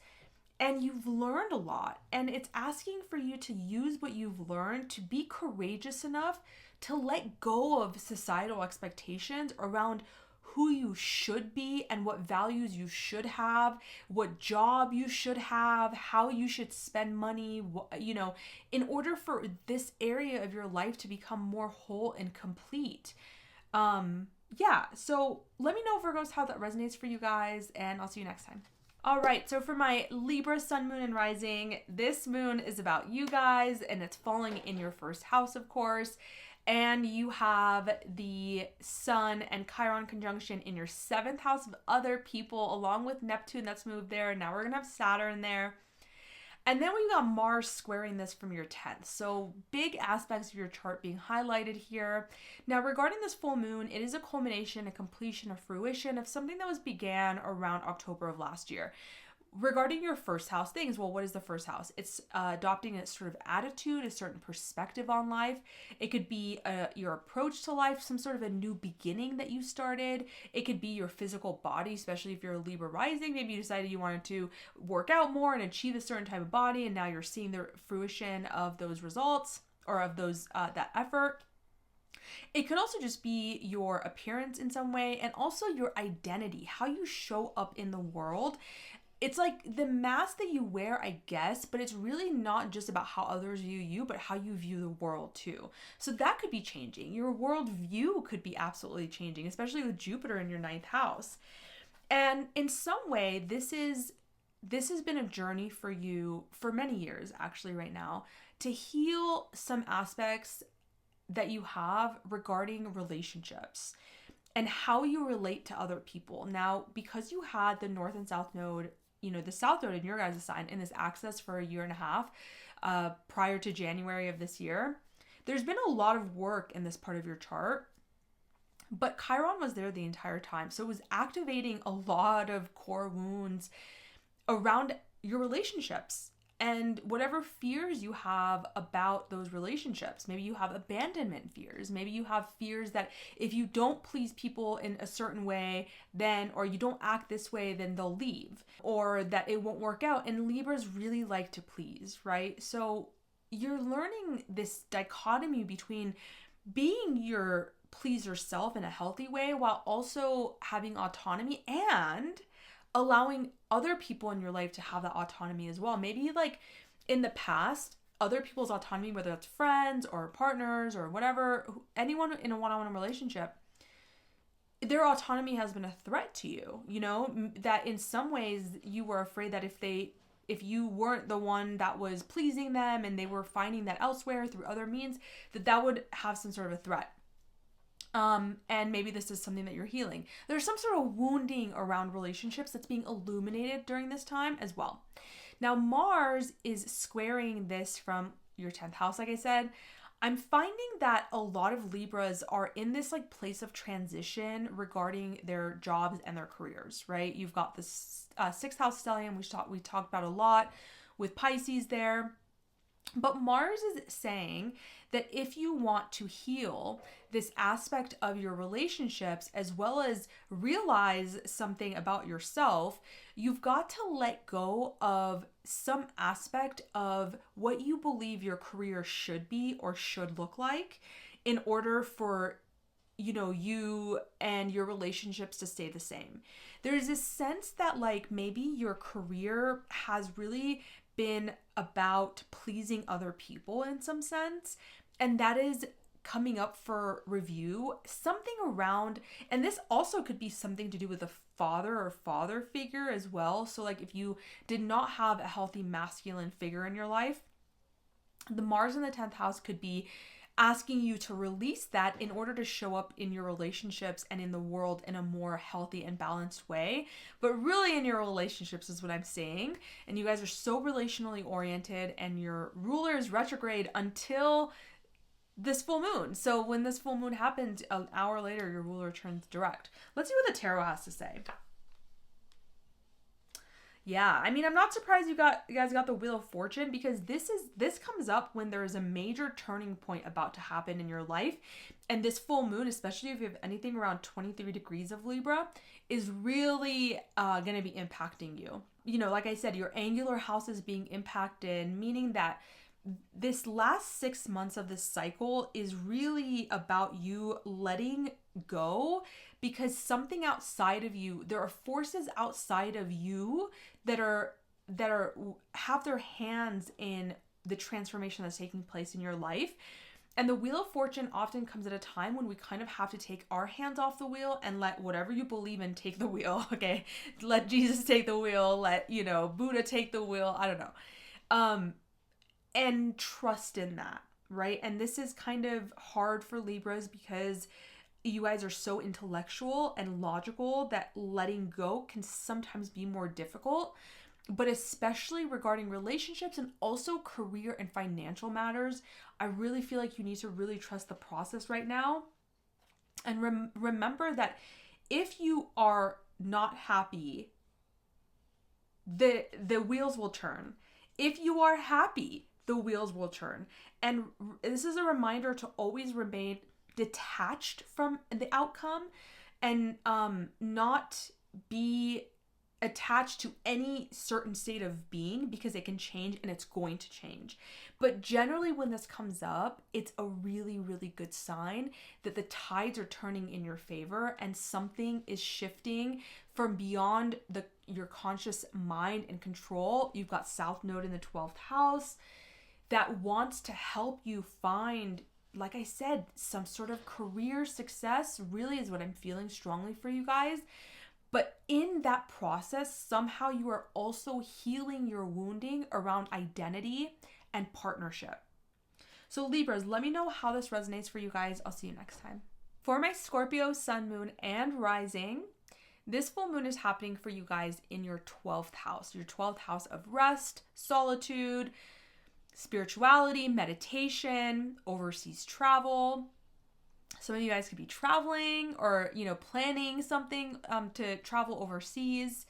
And you've learned a lot, and it's asking for you to use what you've learned to be courageous enough to let go of societal expectations around who you should be and what values you should have, what job you should have, how you should spend money, you know, in order for this area of your life to become more whole and complete. Yeah, so let me know, Virgos, how that resonates for you guys, and I'll see you next time. All right, so for my Libra sun, moon, and rising, this moon is about you guys, and it's falling in your first house, of course. And you have the Sun and Chiron conjunction in your 7th house of other people, along with Neptune that's moved there. Now we're going to have Saturn there. And then we've got Mars squaring this from your 10th. So big aspects of your chart being highlighted here. Now regarding this full moon, it is a culmination, a completion, a fruition of something that was began around October of last year. Regarding your first house things, well, what is the first house? It's adopting a sort of attitude, a certain perspective on life. It could be your approach to life, some sort of a new beginning that you started. It could be your physical body, especially if you're a Libra rising. Maybe you decided you wanted to work out more and achieve a certain type of body, and now you're seeing the fruition of those results or of those that effort. It could also just be your appearance in some way, and also your identity, how you show up in the world. It's like the mask that you wear, I guess, but it's really not just about how others view you, but how you view the world too. So that could be changing. Your world view could be absolutely changing, especially with Jupiter in your 9th house. And in some way, this has been a journey for you for many years, actually, right now, to heal some aspects that you have regarding relationships and how you relate to other people. Now, because you had the North and South node, you know, the South node in your guys' sign in this axis for a year and a half prior to January of this year, there's been a lot of work in this part of your chart, but Chiron was there the entire time. So it was activating a lot of core wounds around your relationships and whatever fears you have about those relationships. Maybe you have abandonment fears. Maybe you have fears that if you don't please people in a certain way, then, or you don't act this way, then they'll leave, or that it won't work out. And Libras really like to please, right? So you're learning this dichotomy between being your pleaser self in a healthy way while also having autonomy and allowing other people in your life to have that autonomy as well. Maybe like in the past, other people's autonomy, whether it's friends or partners or whatever, anyone in a one-on-one relationship, their autonomy has been a threat to you, you know, that in some ways you were afraid that if you weren't the one that was pleasing them and they were finding that elsewhere through other means, that would have some sort of a threat. And maybe this is something that you're healing. There's some sort of wounding around relationships that's being illuminated during this time as well. Now, Mars is squaring this from your 10th house, like I said. I'm finding that a lot of Libras are in this like place of transition regarding their jobs and their careers, right? You've got this 6th house stellium, we talked about a lot with Pisces there. But Mars is saying that if you want to heal this aspect of your relationships as well as realize something about yourself, you've got to let go of some aspect of what you believe your career should be or should look like in order for, you know, you and your relationships to stay the same. There's this sense that like maybe your career has really been about pleasing other people in some sense, and that is coming up for review. Something around, and this also could be something to do with a father or father figure as well. So like if you did not have a healthy masculine figure in your life, the Mars in the 10th house could be asking you to release that in order to show up in your relationships and in the world in a more healthy and balanced way. But really in your relationships is what I'm saying. And you guys are so relationally oriented, and your ruler is retrograde until this full moon. So when this full moon happens, an hour later, your ruler turns direct. Let's see what the tarot has to say. Yeah, I mean, I'm not surprised you guys got the Wheel of Fortune, because this comes up when there is a major turning point about to happen in your life. And this full moon, especially if you have anything around 23 degrees of Libra, is really going to be impacting you. You know, like I said, your angular house is being impacted, meaning that this last 6 months of this cycle is really about you letting go, because something outside of you, there are forces outside of you that are have their hands in the transformation that's taking place in your life. And the Wheel of Fortune often comes at a time when we kind of have to take our hands off the wheel and let whatever you believe in take the wheel. Okay, let Jesus take the wheel, let, you know, Buddha take the wheel, I don't know, and trust in that, right? And this is kind of hard for Libras because you guys are so intellectual and logical that letting go can sometimes be more difficult. But especially regarding relationships and also career and financial matters, I really feel like you need to really trust the process right now. And remember that if you are not happy, the wheels will turn. If you are happy, the wheels will turn. And this is a reminder to always remain detached from the outcome and not be attached to any certain state of being, because it can change and it's going to change. But generally when this comes up, it's a really, really good sign that the tides are turning in your favor and something is shifting from beyond your conscious mind and control. You've got South Node in the 12th house that wants to help you find, like I said, some sort of career success really is what I'm feeling strongly for you guys. But in that process, somehow you are also healing your wounding around identity and partnership. So Libras, let me know how this resonates for you guys. I'll see you next time. For my Scorpio, Sun, Moon, and Rising, this full moon is happening for you guys in your 12th house. Your 12th house of rest, solitude, spirituality, meditation, overseas travel. Some of you guys could be traveling or, you know, planning something to travel overseas.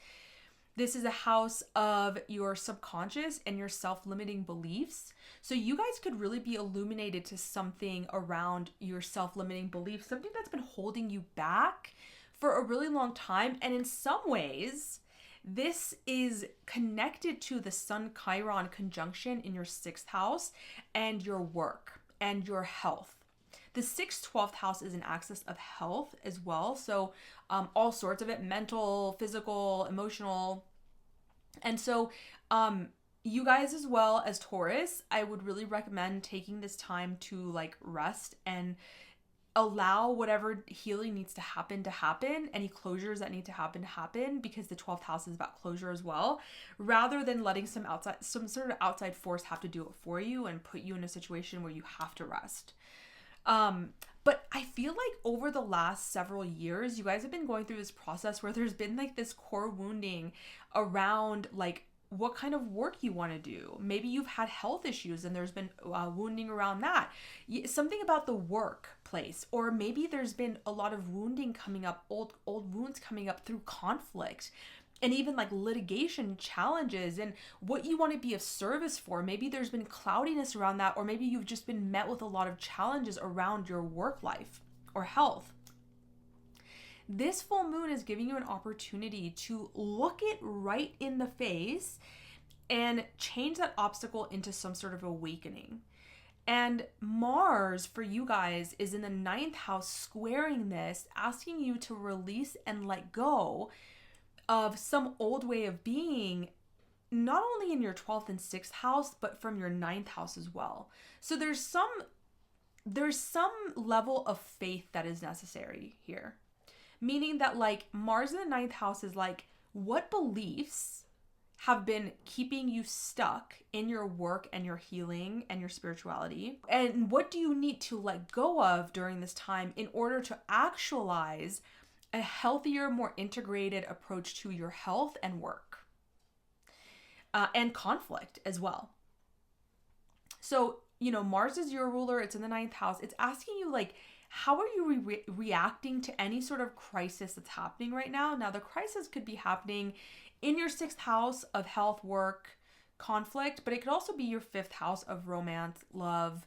This is a house of your subconscious and your self-limiting beliefs. So you guys could really be illuminated to something around your self-limiting beliefs, something that's been holding you back for a really long time. And in some ways, this is connected to the Sun-Chiron conjunction in your 6th house and your work and your health. The 6th, 12th house is an axis of health as well. So all sorts of it, mental, physical, emotional. And so you guys as well as Taurus, I would really recommend taking this time to like rest and allow whatever healing needs to happen, any closures that need to happen, because the 12th house is about closure as well, rather than letting some sort of outside force have to do it for you and put you in a situation where you have to rest. But I feel like over the last several years, you guys have been going through this process where there's been like this core wounding around like what kind of work you want to do. Maybe you've had health issues and there's been wounding around that. Something about the workplace, or maybe there's been a lot of wounding coming up, old wounds coming up through conflict. And even like litigation challenges and what you want to be of service for. Maybe there's been cloudiness around that, or maybe you've just been met with a lot of challenges around your work life or health. This full moon is giving you an opportunity to look it right in the face and change that obstacle into some sort of awakening. And Mars for you guys is in the 9th house, squaring this, asking you to release and let go of some old way of being, not only in your 12th and 6th house, but from your 9th house as well. So there's some level of faith that is necessary here. Meaning that like Mars in the 9th house is like, what beliefs have been keeping you stuck in your work and your healing and your spirituality? And what do you need to let go of during this time in order to actualize a healthier, more integrated approach to your health and work, and conflict as well. So, you know, Mars is your ruler. It's in the 9th house. It's asking you like, how are you reacting to any sort of crisis that's happening right now? Now, the crisis could be happening in your 6th house of health, work, conflict, but it could also be your 5th house of romance, love,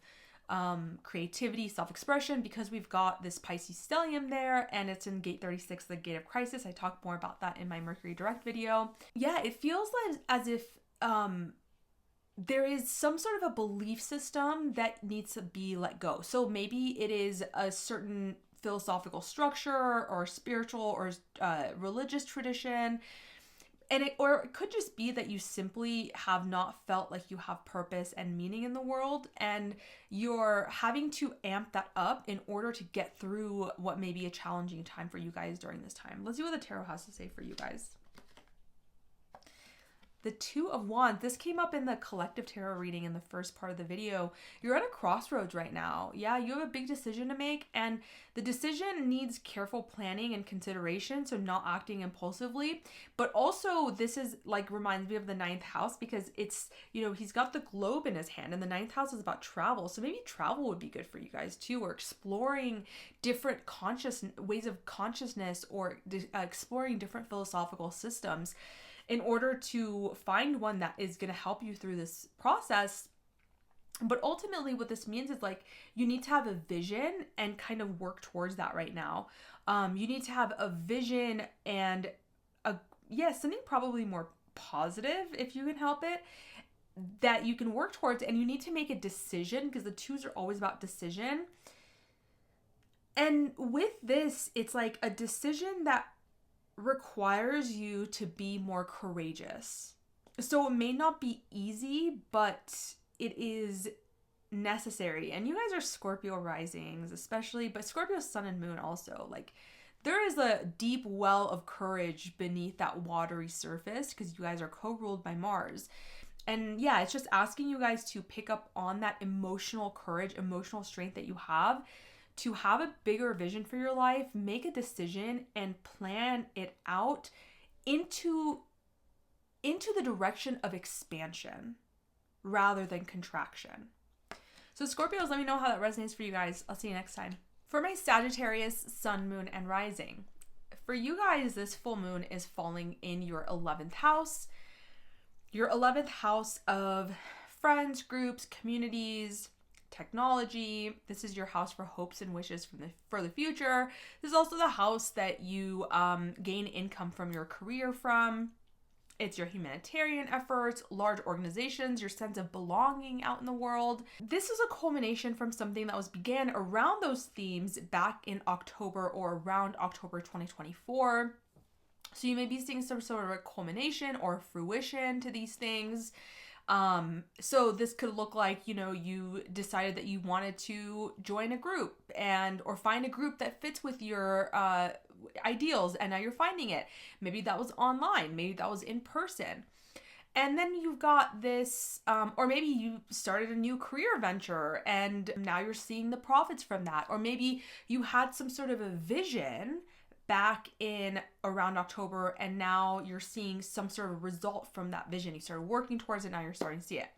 creativity, self-expression, because we've got this Pisces stellium there and it's in gate 36, the gate of crisis. I talk more about that in my Mercury direct video. Yeah, it feels like as if there is some sort of a belief system that needs to be let go. So maybe it is a certain philosophical structure or spiritual or religious tradition. And it could just be that you simply have not felt like you have purpose and meaning in the world, and you're having to amp that up in order to get through what may be a challenging time for you guys during this time. Let's see what the tarot has to say for you guys. The 2 of Wands, this came up in the collective tarot reading in the first part of the video. You're at a crossroads right now. Yeah, you have a big decision to make, and the decision needs careful planning and consideration, so not acting impulsively. But also, this is like reminds me of the 9th house, because it's, you know, he's got the globe in his hand, and the 9th house is about travel. So maybe travel would be good for you guys too, or exploring different ways of consciousness, or exploring different philosophical systems, in order to find one that is going to help you through this process. But ultimately what this means is like you need to have a vision and kind of work towards that right now. You need to have a vision and something probably more positive, if you can help it, that you can work towards, and you need to make a decision, because the 2s are always about decision. And with this, it's like a decision that requires you to be more courageous. So it may not be easy, but it is necessary. And you guys are Scorpio risings, especially, but Scorpio sun and moon also. Like, there is a deep well of courage beneath that watery surface, because you guys are co-ruled by Mars. And yeah, it's just asking you guys to pick up on that emotional courage, emotional strength that you have, to have a bigger vision for your life, make a decision, and plan it out into the direction of expansion rather than contraction. So Scorpios, let me know how that resonates for you guys. I'll see you next time. For my Sagittarius, sun, moon, and rising, for you guys, this full moon is falling in your 11th house. Your 11th house of friends, groups, communities, technology. This is your house for hopes and wishes for the future. This is also the house that you gain income from your career from. It's your humanitarian efforts, large organizations, your sense of belonging out in the world. This is a culmination from something that began around those themes back in October or around October 2024. So you may be seeing some sort of a culmination or fruition to these things. So this could look like, you know, you decided that you wanted to join a group or find a group that fits with your ideals, and now you're finding it. Maybe that was online, maybe that was in person. And then you've got this, or maybe you started a new career venture and now you're seeing the profits from that. Or maybe you had some sort of a vision back in around October, and now you're seeing some sort of result from that vision. You started working towards it, now you're starting to see it.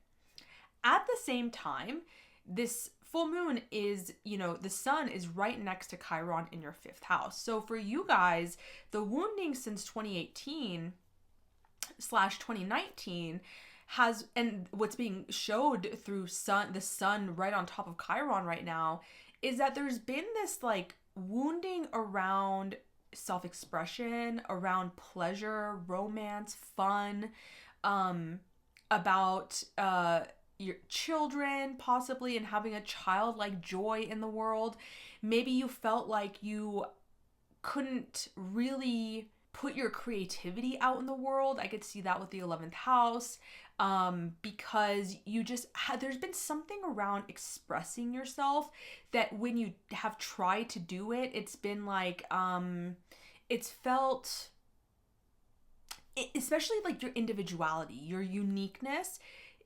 At the same time, this full moon is, you know, the sun is right next to Chiron in your 5th house. So for you guys, the wounding since 2018/2019 has, and what's being showed through the sun right on top of Chiron right now, is that there's been this like wounding around self-expression, around pleasure, romance, fun, about your children possibly, and having a childlike joy in the world. Maybe you felt like you couldn't really put your creativity out in the world. I could see that with the 11th house, because you just there's been something around expressing yourself that when you have tried to do it, it's been like, it's felt, especially like your individuality, your uniqueness,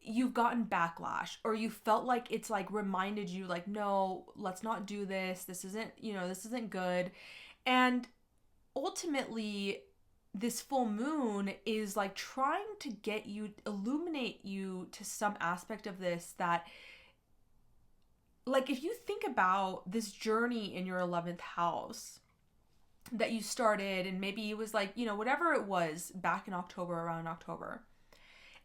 you've gotten backlash, or you felt like it's like reminded you like, no, let's not do this. This isn't, you know, this isn't good. And ultimately, this full moon is like trying to illuminate you to some aspect of this, that like, if you think about this journey in your 11th house, that you started, and maybe it was like, whatever it was back in October, around October,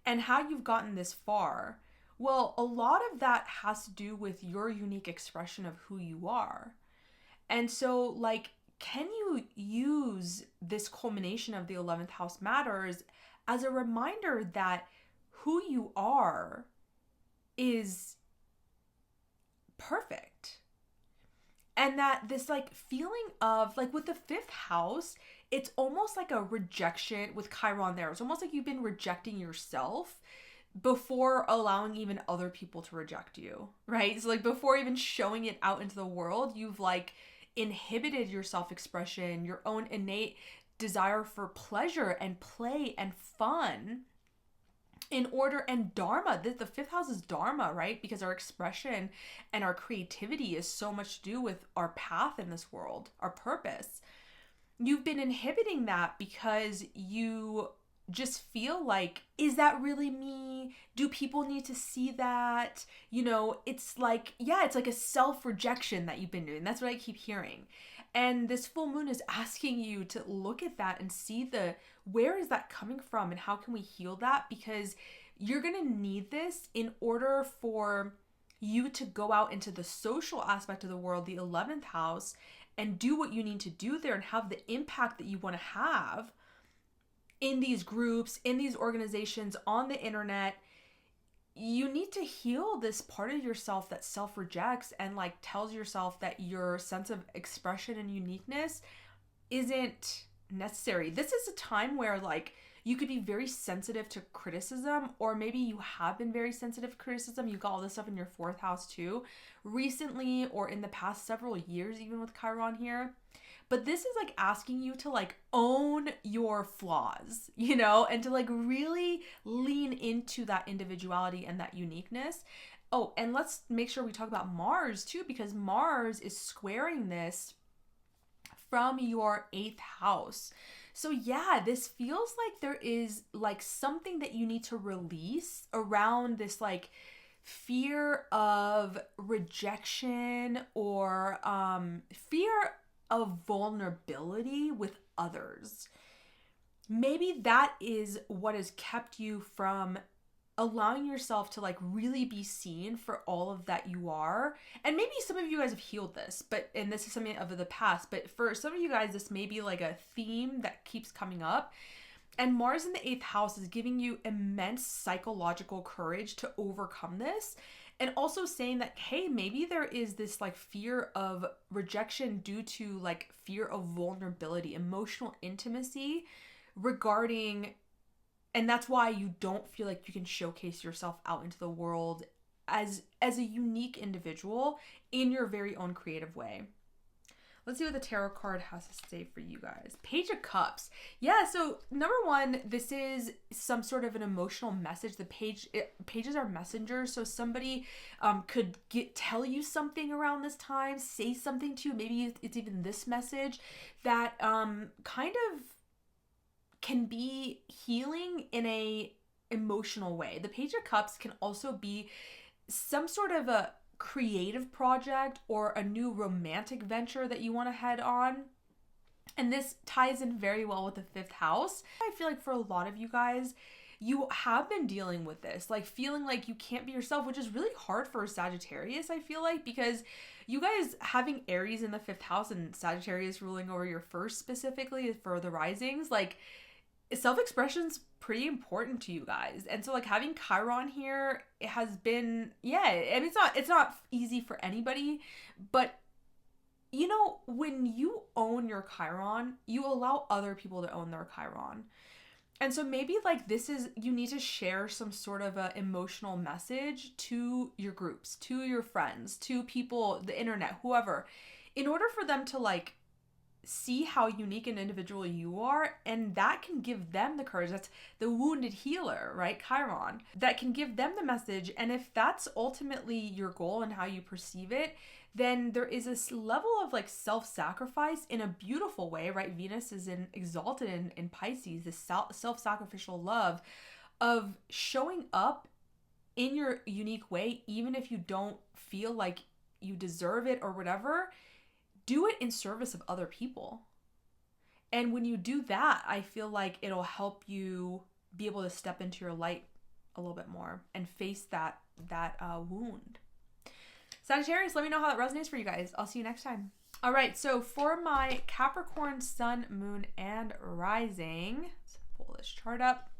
and how you've gotten this far. Well, a lot of that has to do with your unique expression of who you are. And so, like, can you use this culmination of the 11th house matters as a reminder that who you are is perfect? And that this like feeling of like with the 5th house, it's almost like a rejection with Chiron there. It's almost like you've been rejecting yourself before allowing even other people to reject you, right? So like before even showing it out into the world, you've like inhibited your self-expression, your own innate desire for pleasure and play and fun in order, and dharma, the 5th house is dharma, right? Because our expression and our creativity is so much to do with our path in this world, our purpose. You've been inhibiting that because you just feel like, is that really me? Do people need to see that? It's like, it's like a self-rejection that you've been doing. That's what I keep hearing. And this full moon is asking you to look at that and see where is that coming from and how can we heal that? Because you're going to need this in order for you to go out into the social aspect of the world, the 11th house, and do what you need to do there and have the impact that you want to have in these groups, in these organizations, on the internet. You need to heal this part of yourself that self-rejects and like tells yourself that your sense of expression and uniqueness isn't necessary. This is a time where like you could be very sensitive to criticism, or maybe you have been very sensitive to criticism. You got all this stuff in your 4th house too, recently or in the past several years, even with Chiron here. But this is like asking you to like own your flaws, and to like really lean into that individuality and that uniqueness. Oh, and let's make sure we talk about Mars too, because Mars is squaring this from your 8th house. So yeah, this feels like there is like something that you need to release around this like fear of rejection or fear of vulnerability with others. Maybe that is what has kept you from allowing yourself to like really be seen for all of that you are. And maybe some of you guys have healed this, and this is something of the past, but for some of you guys, this may be like a theme that keeps coming up. And Mars in the 8th house is giving you immense psychological courage to overcome this. And also saying that, hey, maybe there is this like fear of rejection due to like fear of vulnerability, emotional intimacy regarding, and that's why you don't feel like you can showcase yourself out into the world as a unique individual in your very own creative way. Let's see what the tarot card has to say for you guys. Page of Cups. Yeah, so number one, this is some sort of an emotional message. Pages are messengers, so somebody could tell you something around this time, say something to you. Maybe it's even this message that kind of can be healing in a emotional way. The Page of Cups can also be some sort of a creative project or a new romantic venture that you want to head on. And this ties in very well with the 5th house. I feel like for a lot of you guys, you have been dealing with this, like feeling like you can't be yourself, which is really hard for a Sagittarius, I feel like, because you guys having Aries in the 5th house and Sagittarius ruling over your 1st specifically for the risings, like self-expression's pretty important to you guys. And so like having Chiron here, it has been, I mean, it's not easy for anybody, but when you own your Chiron, you allow other people to own their Chiron. And so maybe like you need to share some sort of a emotional message to your groups, to your friends, to people, the internet, whoever, in order for them to like see how unique an individual you are, and that can give them the courage. That's the wounded healer, right? Chiron. That can give them the message, and if that's ultimately your goal and how you perceive it, then there is this level of like self-sacrifice in a beautiful way, right? Venus is exalted in Pisces, this self-sacrificial love of showing up in your unique way, even if you don't feel like you deserve it or whatever. Do it in service of other people. And when you do that, I feel like it'll help you be able to step into your light a little bit more and face that wound. Sagittarius, let me know how that resonates for you guys. I'll see you next time. All right, so for my Capricorn sun, moon, and rising, let's pull this chart up.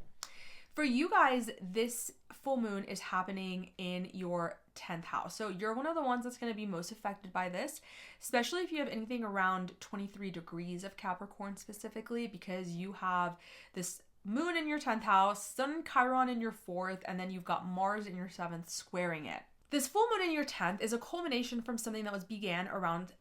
For you guys, this full moon is happening in your 10th house. So you're one of the ones that's going to be most affected by this, especially if you have anything around 23 degrees of Capricorn specifically, because you have this moon in your 10th house, sun and Chiron in your 4th, and then you've got Mars in your 7th squaring it. This full moon in your 10th is a culmination from something that began around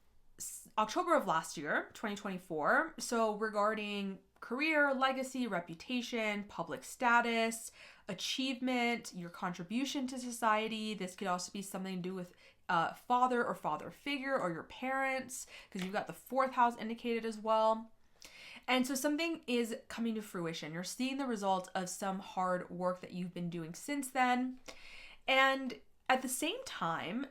October of last year, 2024. So regarding career, legacy, reputation, public status, achievement, your contribution to society. This could also be something to do with father or father figure or your parents, because you've got the 4th house indicated as well. And so something is coming to fruition. You're seeing the result of some hard work that you've been doing since then. And at the same time,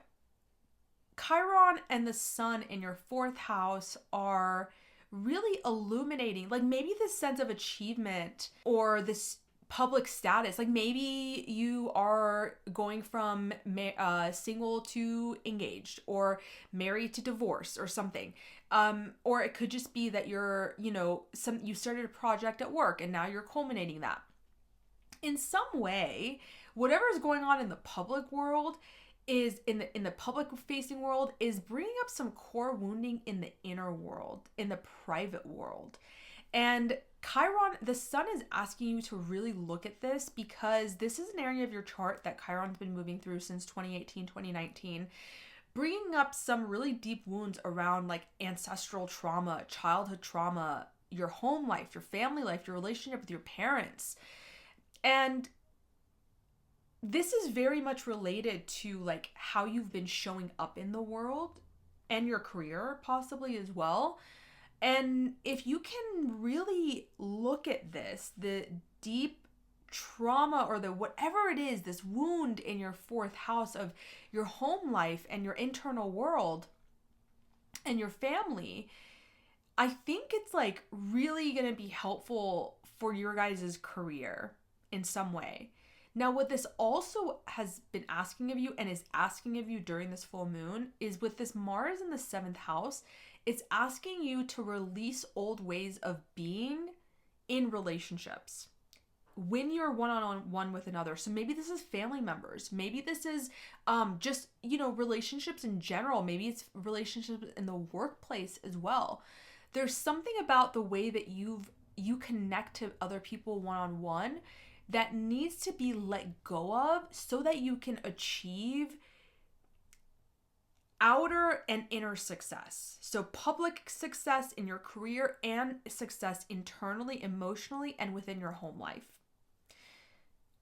Chiron and the sun in your 4th house are really illuminating, like maybe this sense of achievement or this public status. Like maybe you are going from single to engaged, or married to divorce, or something. Or it could just be that you're, you started a project at work and now you're culminating that. In some way, whatever is going on in the public world is in the public facing world is bringing up some core wounding in the inner world, in the private world. And Chiron, the sun is asking you to really look at this, because this is an area of your chart that Chiron's been moving through since 2018, 2019, bringing up some really deep wounds around like ancestral trauma, childhood trauma, your home life, your family life, your relationship with your parents. And this is very much related to like how you've been showing up in the world and your career possibly as well. And if you can really look at this, the deep trauma or the whatever it is, this wound in your 4th house of your home life and your internal world and your family, I think it's like really going to be helpful for your guys' career in some way. Now, what this also has been asking of you and is asking of you during this full moon is with this Mars in the 7th house, it's asking you to release old ways of being in relationships when you're one-on-one with another. So maybe this is family members. Maybe this is just, relationships in general. Maybe it's relationships in the workplace as well. There's something about the way that you connect to other people one-on-one that needs to be let go of so that you can achieve outer and inner success. So public success in your career and success internally, emotionally, and within your home life.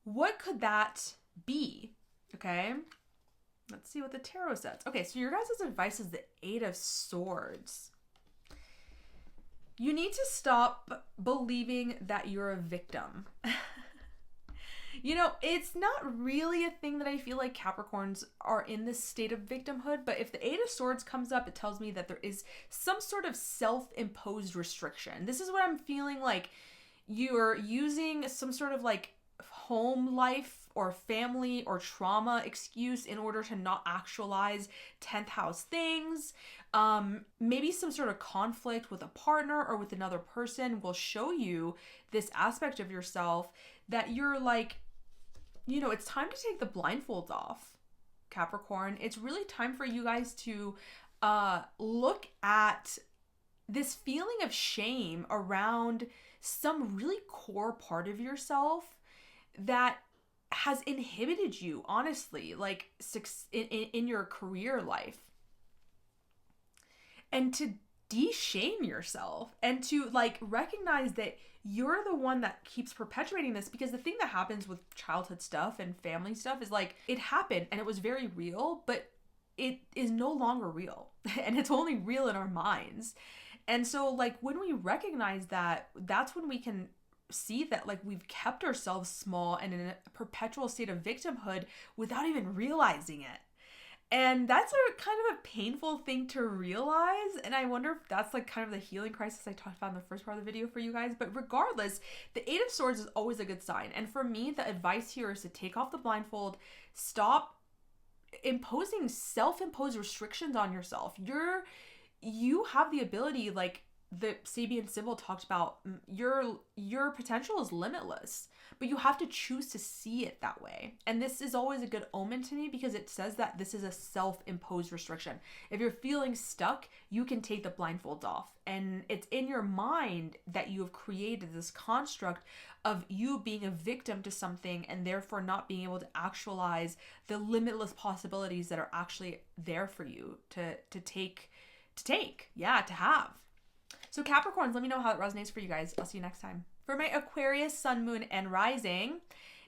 What could that be? Okay, let's see what the tarot says. Okay, so your guys' advice is the 8 of Swords. You need to stop believing that you're a victim. It's not really a thing that I feel like Capricorns are in this state of victimhood, but if the 8 of Swords comes up, it tells me that there is some sort of self-imposed restriction. This is what I'm feeling like you're using some sort of like home life or family or trauma excuse in order to not actualize 10th house things. Maybe some sort of conflict with a partner or with another person will show you this aspect of yourself that you're like, it's time to take the blindfolds off, Capricorn. It's really time for you guys to look at this feeling of shame around some really core part of yourself that has inhibited you, honestly, like in your career life. And to de-shame yourself and to like recognize that you're the one that keeps perpetuating this, because the thing that happens with childhood stuff and family stuff is like it happened and it was very real, but it is no longer real and it's only real in our minds. And so like when we recognize that, that's when we can see that like we've kept ourselves small and in a perpetual state of victimhood without even realizing it. And that's a kind of a painful thing to realize. And I wonder if that's like kind of the healing crisis I talked about in the first part of the video for you guys. But regardless, the Eight of Swords is always a good sign. And for me, the advice here is to take off the blindfold, stop imposing self-imposed restrictions on yourself. You have the ability, like the Sabian Symbol talked about, your potential is limitless, but you have to choose to see it that way. And this is always a good omen to me because it says that this is a self-imposed restriction. If you're feeling stuck, you can take the blindfolds off, and it's in your mind that you have created this construct of you being a victim to something and therefore not being able to actualize the limitless possibilities that are actually there for you to have. So Capricorns, let me know how it resonates for you guys. I'll see you next time. For my Aquarius, Sun, Moon, and Rising,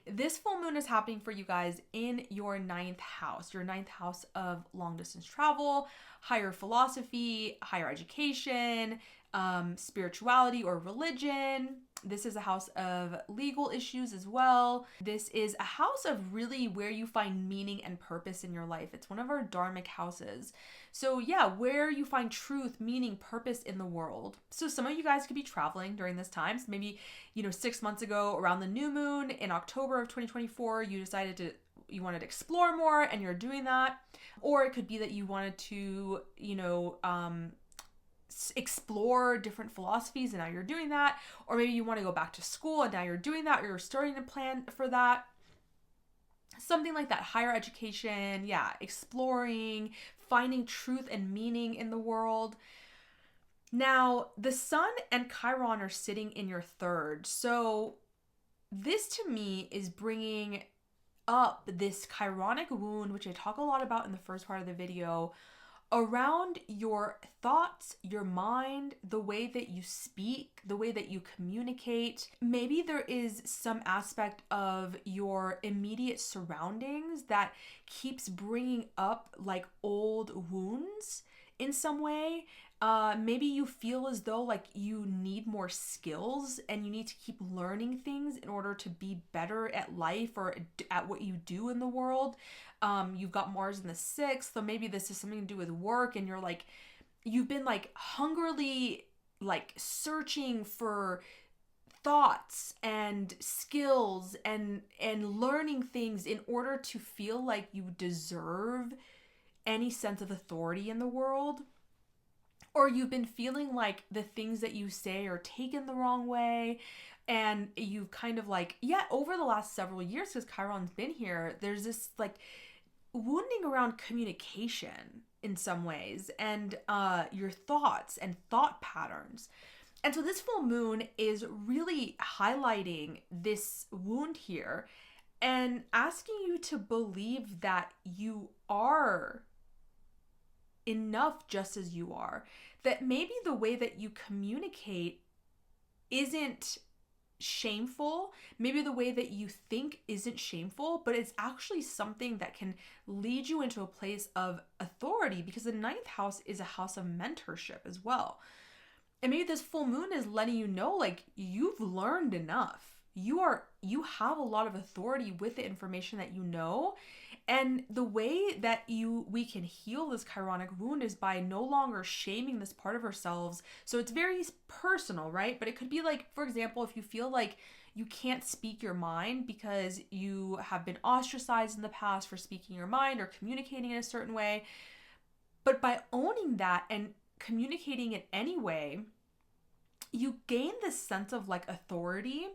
this full moon is happening for you guys in your 9th house. Your 9th house of long distance travel, higher philosophy, higher education, spirituality or religion. This is a house of legal issues as well. This is a house of really where you find meaning and purpose in your life. It's one of our dharmic houses. So yeah, where you find truth, meaning, purpose in the world. So some of you guys could be traveling during this time. So maybe, 6 months ago around the new moon in October of 2024, you wanted to explore more and you're doing that. Or it could be that you wanted to, explore different philosophies and now you're doing that. Or maybe you want to go back to school and now you're doing that, or you're starting to plan for that. Something like that. Higher education, yeah, exploring, finding truth and meaning in the world. Now, the Sun and Chiron are sitting in your 3rd. So this to me is bringing up this chironic wound, which I talk a lot about in the first part of the video, around your thoughts, your mind, the way that you speak, the way that you communicate. Maybe there is some aspect of your immediate surroundings that keeps bringing up like old wounds in some way. Maybe you feel as though like you need more skills and you need to keep learning things in order to be better at life or at what you do in the world. You've got Mars in the 6th, so maybe this is something to do with work, and you've been like hungrily like searching for thoughts and skills and learning things in order to feel like you deserve any sense of authority in the world. Or you've been feeling like the things that you say are taken the wrong way, and you've kind of like, over the last several years, because Chiron's been here, there's this like wounding around communication in some ways, and your thoughts and thought patterns. And so this full moon is really highlighting this wound here and asking you to believe that you are enough just as you are. That maybe the way that you communicate isn't shameful. Maybe the way that you think isn't shameful, but it's actually something that can lead you into a place of authority, because the 9th house is a house of mentorship as well. And maybe this full moon is letting you know, like, you've learned enough. You have a lot of authority with the information that you know. And the way that we can heal this chironic wound is by no longer shaming this part of ourselves. So it's very personal, right? But it could be like, for example, if you feel like you can't speak your mind because you have been ostracized in the past for speaking your mind or communicating in a certain way. But by owning that and communicating it anyway, you gain this sense of like authority,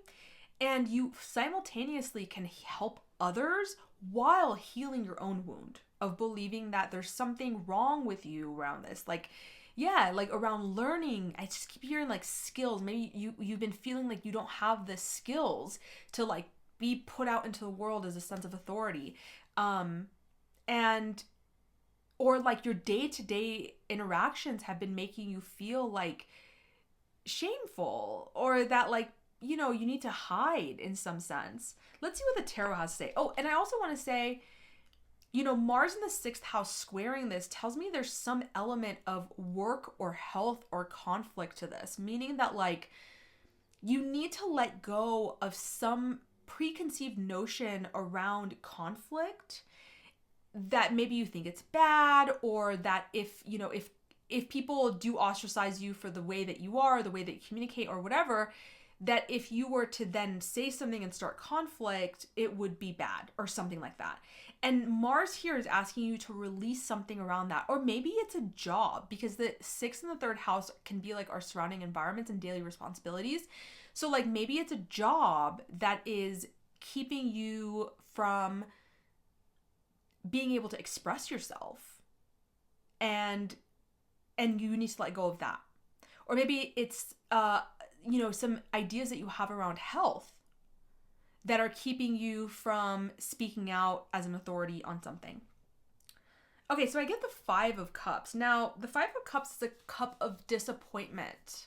and you simultaneously can help others while healing your own wound of believing that there's something wrong with you around this. Like around learning, I just keep hearing like skills. Maybe you've been feeling like you don't have the skills to like be put out into the world as a sense of authority. Or like your day-to-day interactions have been making you feel like shameful, or that like, you need to hide in some sense. Let's see what the tarot has to say. Oh, and I also want to say, Mars in the 6th house squaring this tells me there's some element of work or health or conflict to this, meaning that like you need to let go of some preconceived notion around conflict that maybe you think it's bad, or that if people do ostracize you for the way that you are, the way that you communicate or whatever, that if you were to then say something and start conflict, it would be bad or something like that. And Mars here is asking you to release something around that. Or maybe it's a job, because the 6th and the 3rd house can be like our surrounding environments and daily responsibilities. So like maybe it's a job that is keeping you from being able to express yourself, and you need to let go of that. Or maybe it's some ideas that you have around health that are keeping you from speaking out as an authority on something. Okay, so I get the 5 of Cups. Now, the 5 of Cups is a cup of disappointment.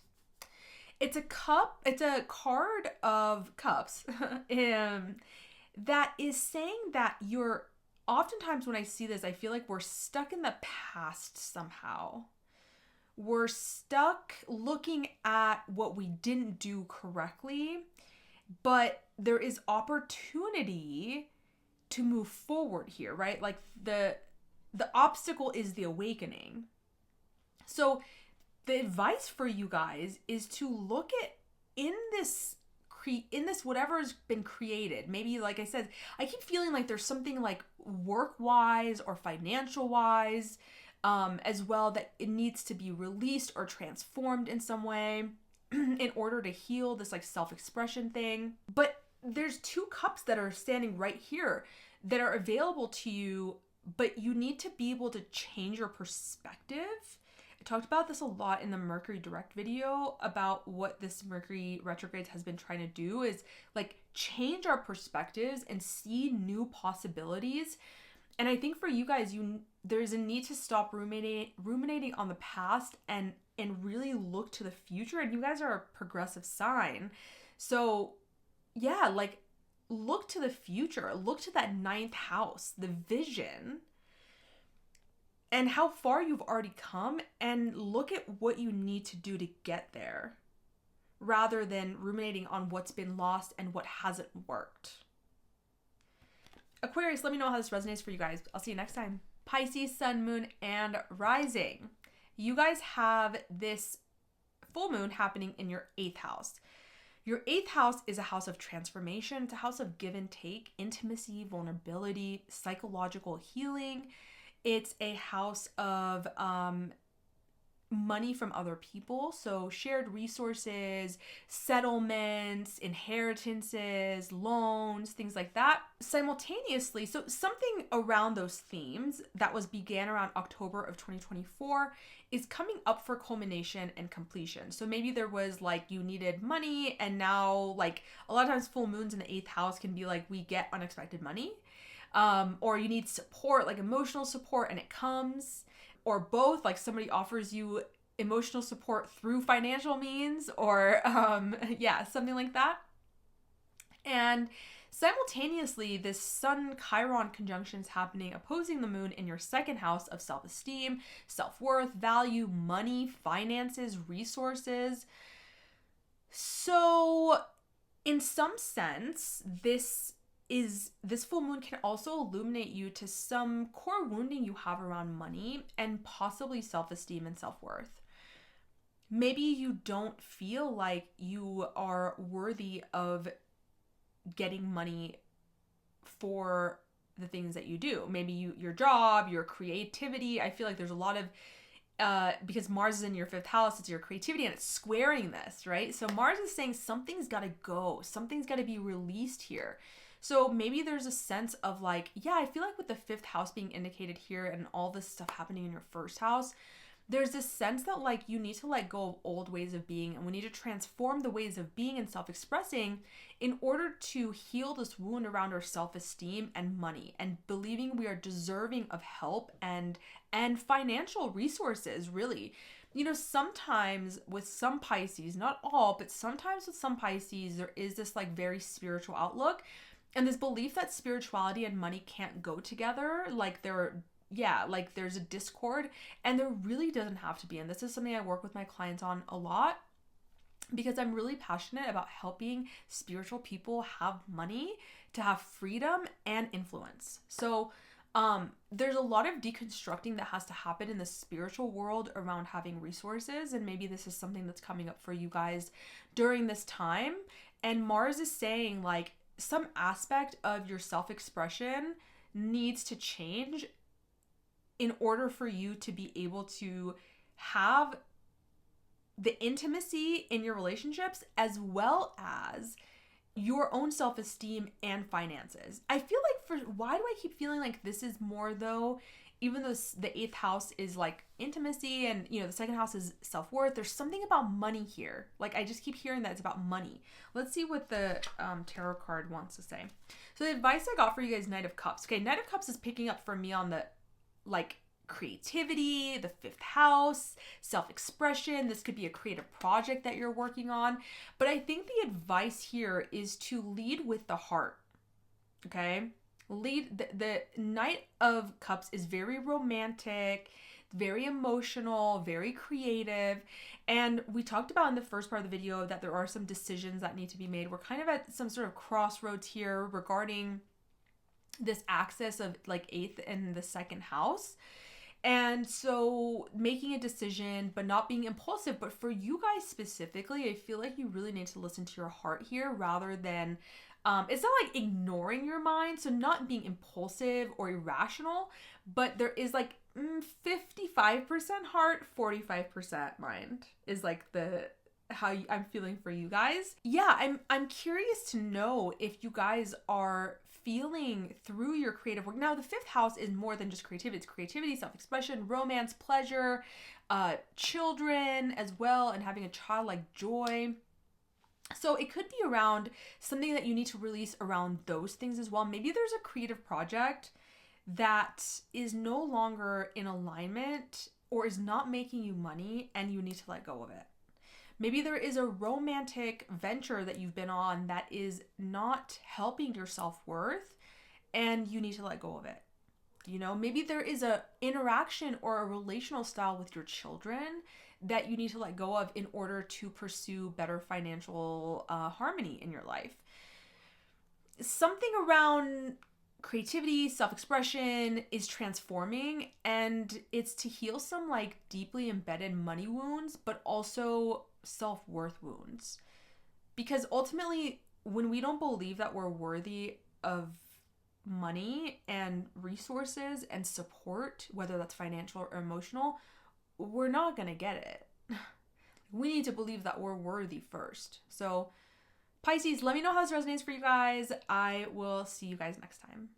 It's a card of cups that is saying that you're, oftentimes when I see this, I feel like we're stuck in the past somehow. We're stuck looking at what we didn't do correctly, but there is opportunity to move forward here, right? Like the obstacle is the awakening. So the advice for you guys is to look at in this whatever has been created. Maybe, like I said, I keep feeling like there's something like work-wise or financial-wise as well that it needs to be released or transformed in some way in order to heal this like self-expression thing. But there's 2 cups that are standing right here that are available to you, but you need to be able to change your perspective. I talked about this a lot in the Mercury direct video about what this Mercury retrograde has been trying to do, is like change our perspectives and see new possibilities. And I think for you guys, there's a need to stop ruminating on the past and really look to the future. And you guys are a progressive sign. So yeah, like look to the future, look to that 9th house, the vision, and how far you've already come, and look at what you need to do to get there, rather than ruminating on what's been lost and what hasn't worked. Aquarius, let me know how this resonates for you guys. I'll see you next time. Pisces, Sun, Moon, and Rising. You guys have this full moon happening in your 8th house. Your 8th house is a house of transformation. It's a house of give and take, intimacy, vulnerability, psychological healing. It's a house of money from other people. So shared resources, settlements, inheritances, loans, things like that. Simultaneously, so something around those themes that began around October of 2024 is coming up for culmination and completion. So maybe there was like you needed money, and now like a lot of times full moons in the 8th house can be like we get unexpected money. Or you need support, like emotional support, and it comes. Or both, like somebody offers you emotional support through financial means, or something like that. And simultaneously, this Sun Chiron conjunction is happening opposing the moon in your 2nd house of self-esteem, self-worth, value, money, finances, resources. So in some sense, this full moon can also illuminate you to some core wounding you have around money and possibly self-esteem and self-worth. Maybe you don't feel like you are worthy of getting money for the things that you do. Maybe your job, your creativity. I feel like there's a lot of because Mars is in your 5th house, it's your creativity, and it's squaring this, right? So Mars is saying something's got to go. Something's got to be released here. So maybe there's a sense of like, yeah, I feel like with the 5th house being indicated here and all this stuff happening in your 1st house, there's this sense that like you need to let go of old ways of being, and we need to transform the ways of being and self-expressing in order to heal this wound around our self-esteem and money, and believing we are deserving of help and financial resources, really. You know, sometimes with some Pisces, not all, but sometimes with some Pisces, there is this like very spiritual outlook. And this belief that spirituality and money can't go together, like there's a discord, and there really doesn't have to be. And this is something I work with my clients on a lot, because I'm really passionate about helping spiritual people have money to have freedom and influence. So There's a lot of deconstructing that has to happen in the spiritual world around having resources, and maybe this is something that's coming up for you guys during this time. And Mars is saying like some aspect of your self-expression needs to change in order for you to be able to have the intimacy in your relationships as well as your own self-esteem and finances. I feel like why do I keep feeling like this is more though, even though the eighth house is like intimacy and, you know, the second house is self-worth, there's something about money here. Like I just keep hearing that it's about money. Let's see what the tarot card wants to say. So the advice I got for you guys, Knight of Cups. Okay, Knight of Cups is picking up for me on the like creativity, the fifth house, self-expression. This could be a creative project that you're working on. But I think the advice here is to lead with the heart. Okay? The Knight of Cups is very romantic, very emotional, very creative. And we talked about in the first part of the video that there are some decisions that need to be made. We're kind of at some sort of crossroads here regarding this axis of like eighth and the second house. And so making a decision, but not being impulsive. But for you guys specifically, I feel like you really need to listen to your heart here rather than, it's not like ignoring your mind. So not being impulsive or irrational, but there is like 55% heart, 45% mind is like I'm feeling for you guys. Yeah, I'm curious to know if you guys are feeling through your creative work. Now, the fifth house is more than just creativity. It's creativity, self-expression, romance, pleasure, children as well, and having a childlike joy. So it could be around something that you need to release around those things as well. Maybe there's a creative project that is no longer in alignment or is not making you money and you need to let go of it. Maybe there is a romantic venture that you've been on that is not helping your self-worth and you need to let go of it. You know, maybe there is a interaction or a relational style with your children that you need to let go of in order to pursue better financial harmony in your life. Something around creativity, self-expression is transforming, and it's to heal some like deeply embedded money wounds, but also self-worth wounds. Because ultimately, when we don't believe that we're worthy of money and resources and support, whether that's financial or emotional, we're not gonna get it. We need to believe that we're worthy first. So Pisces, let me know how this resonates for you guys. I will see you guys next time.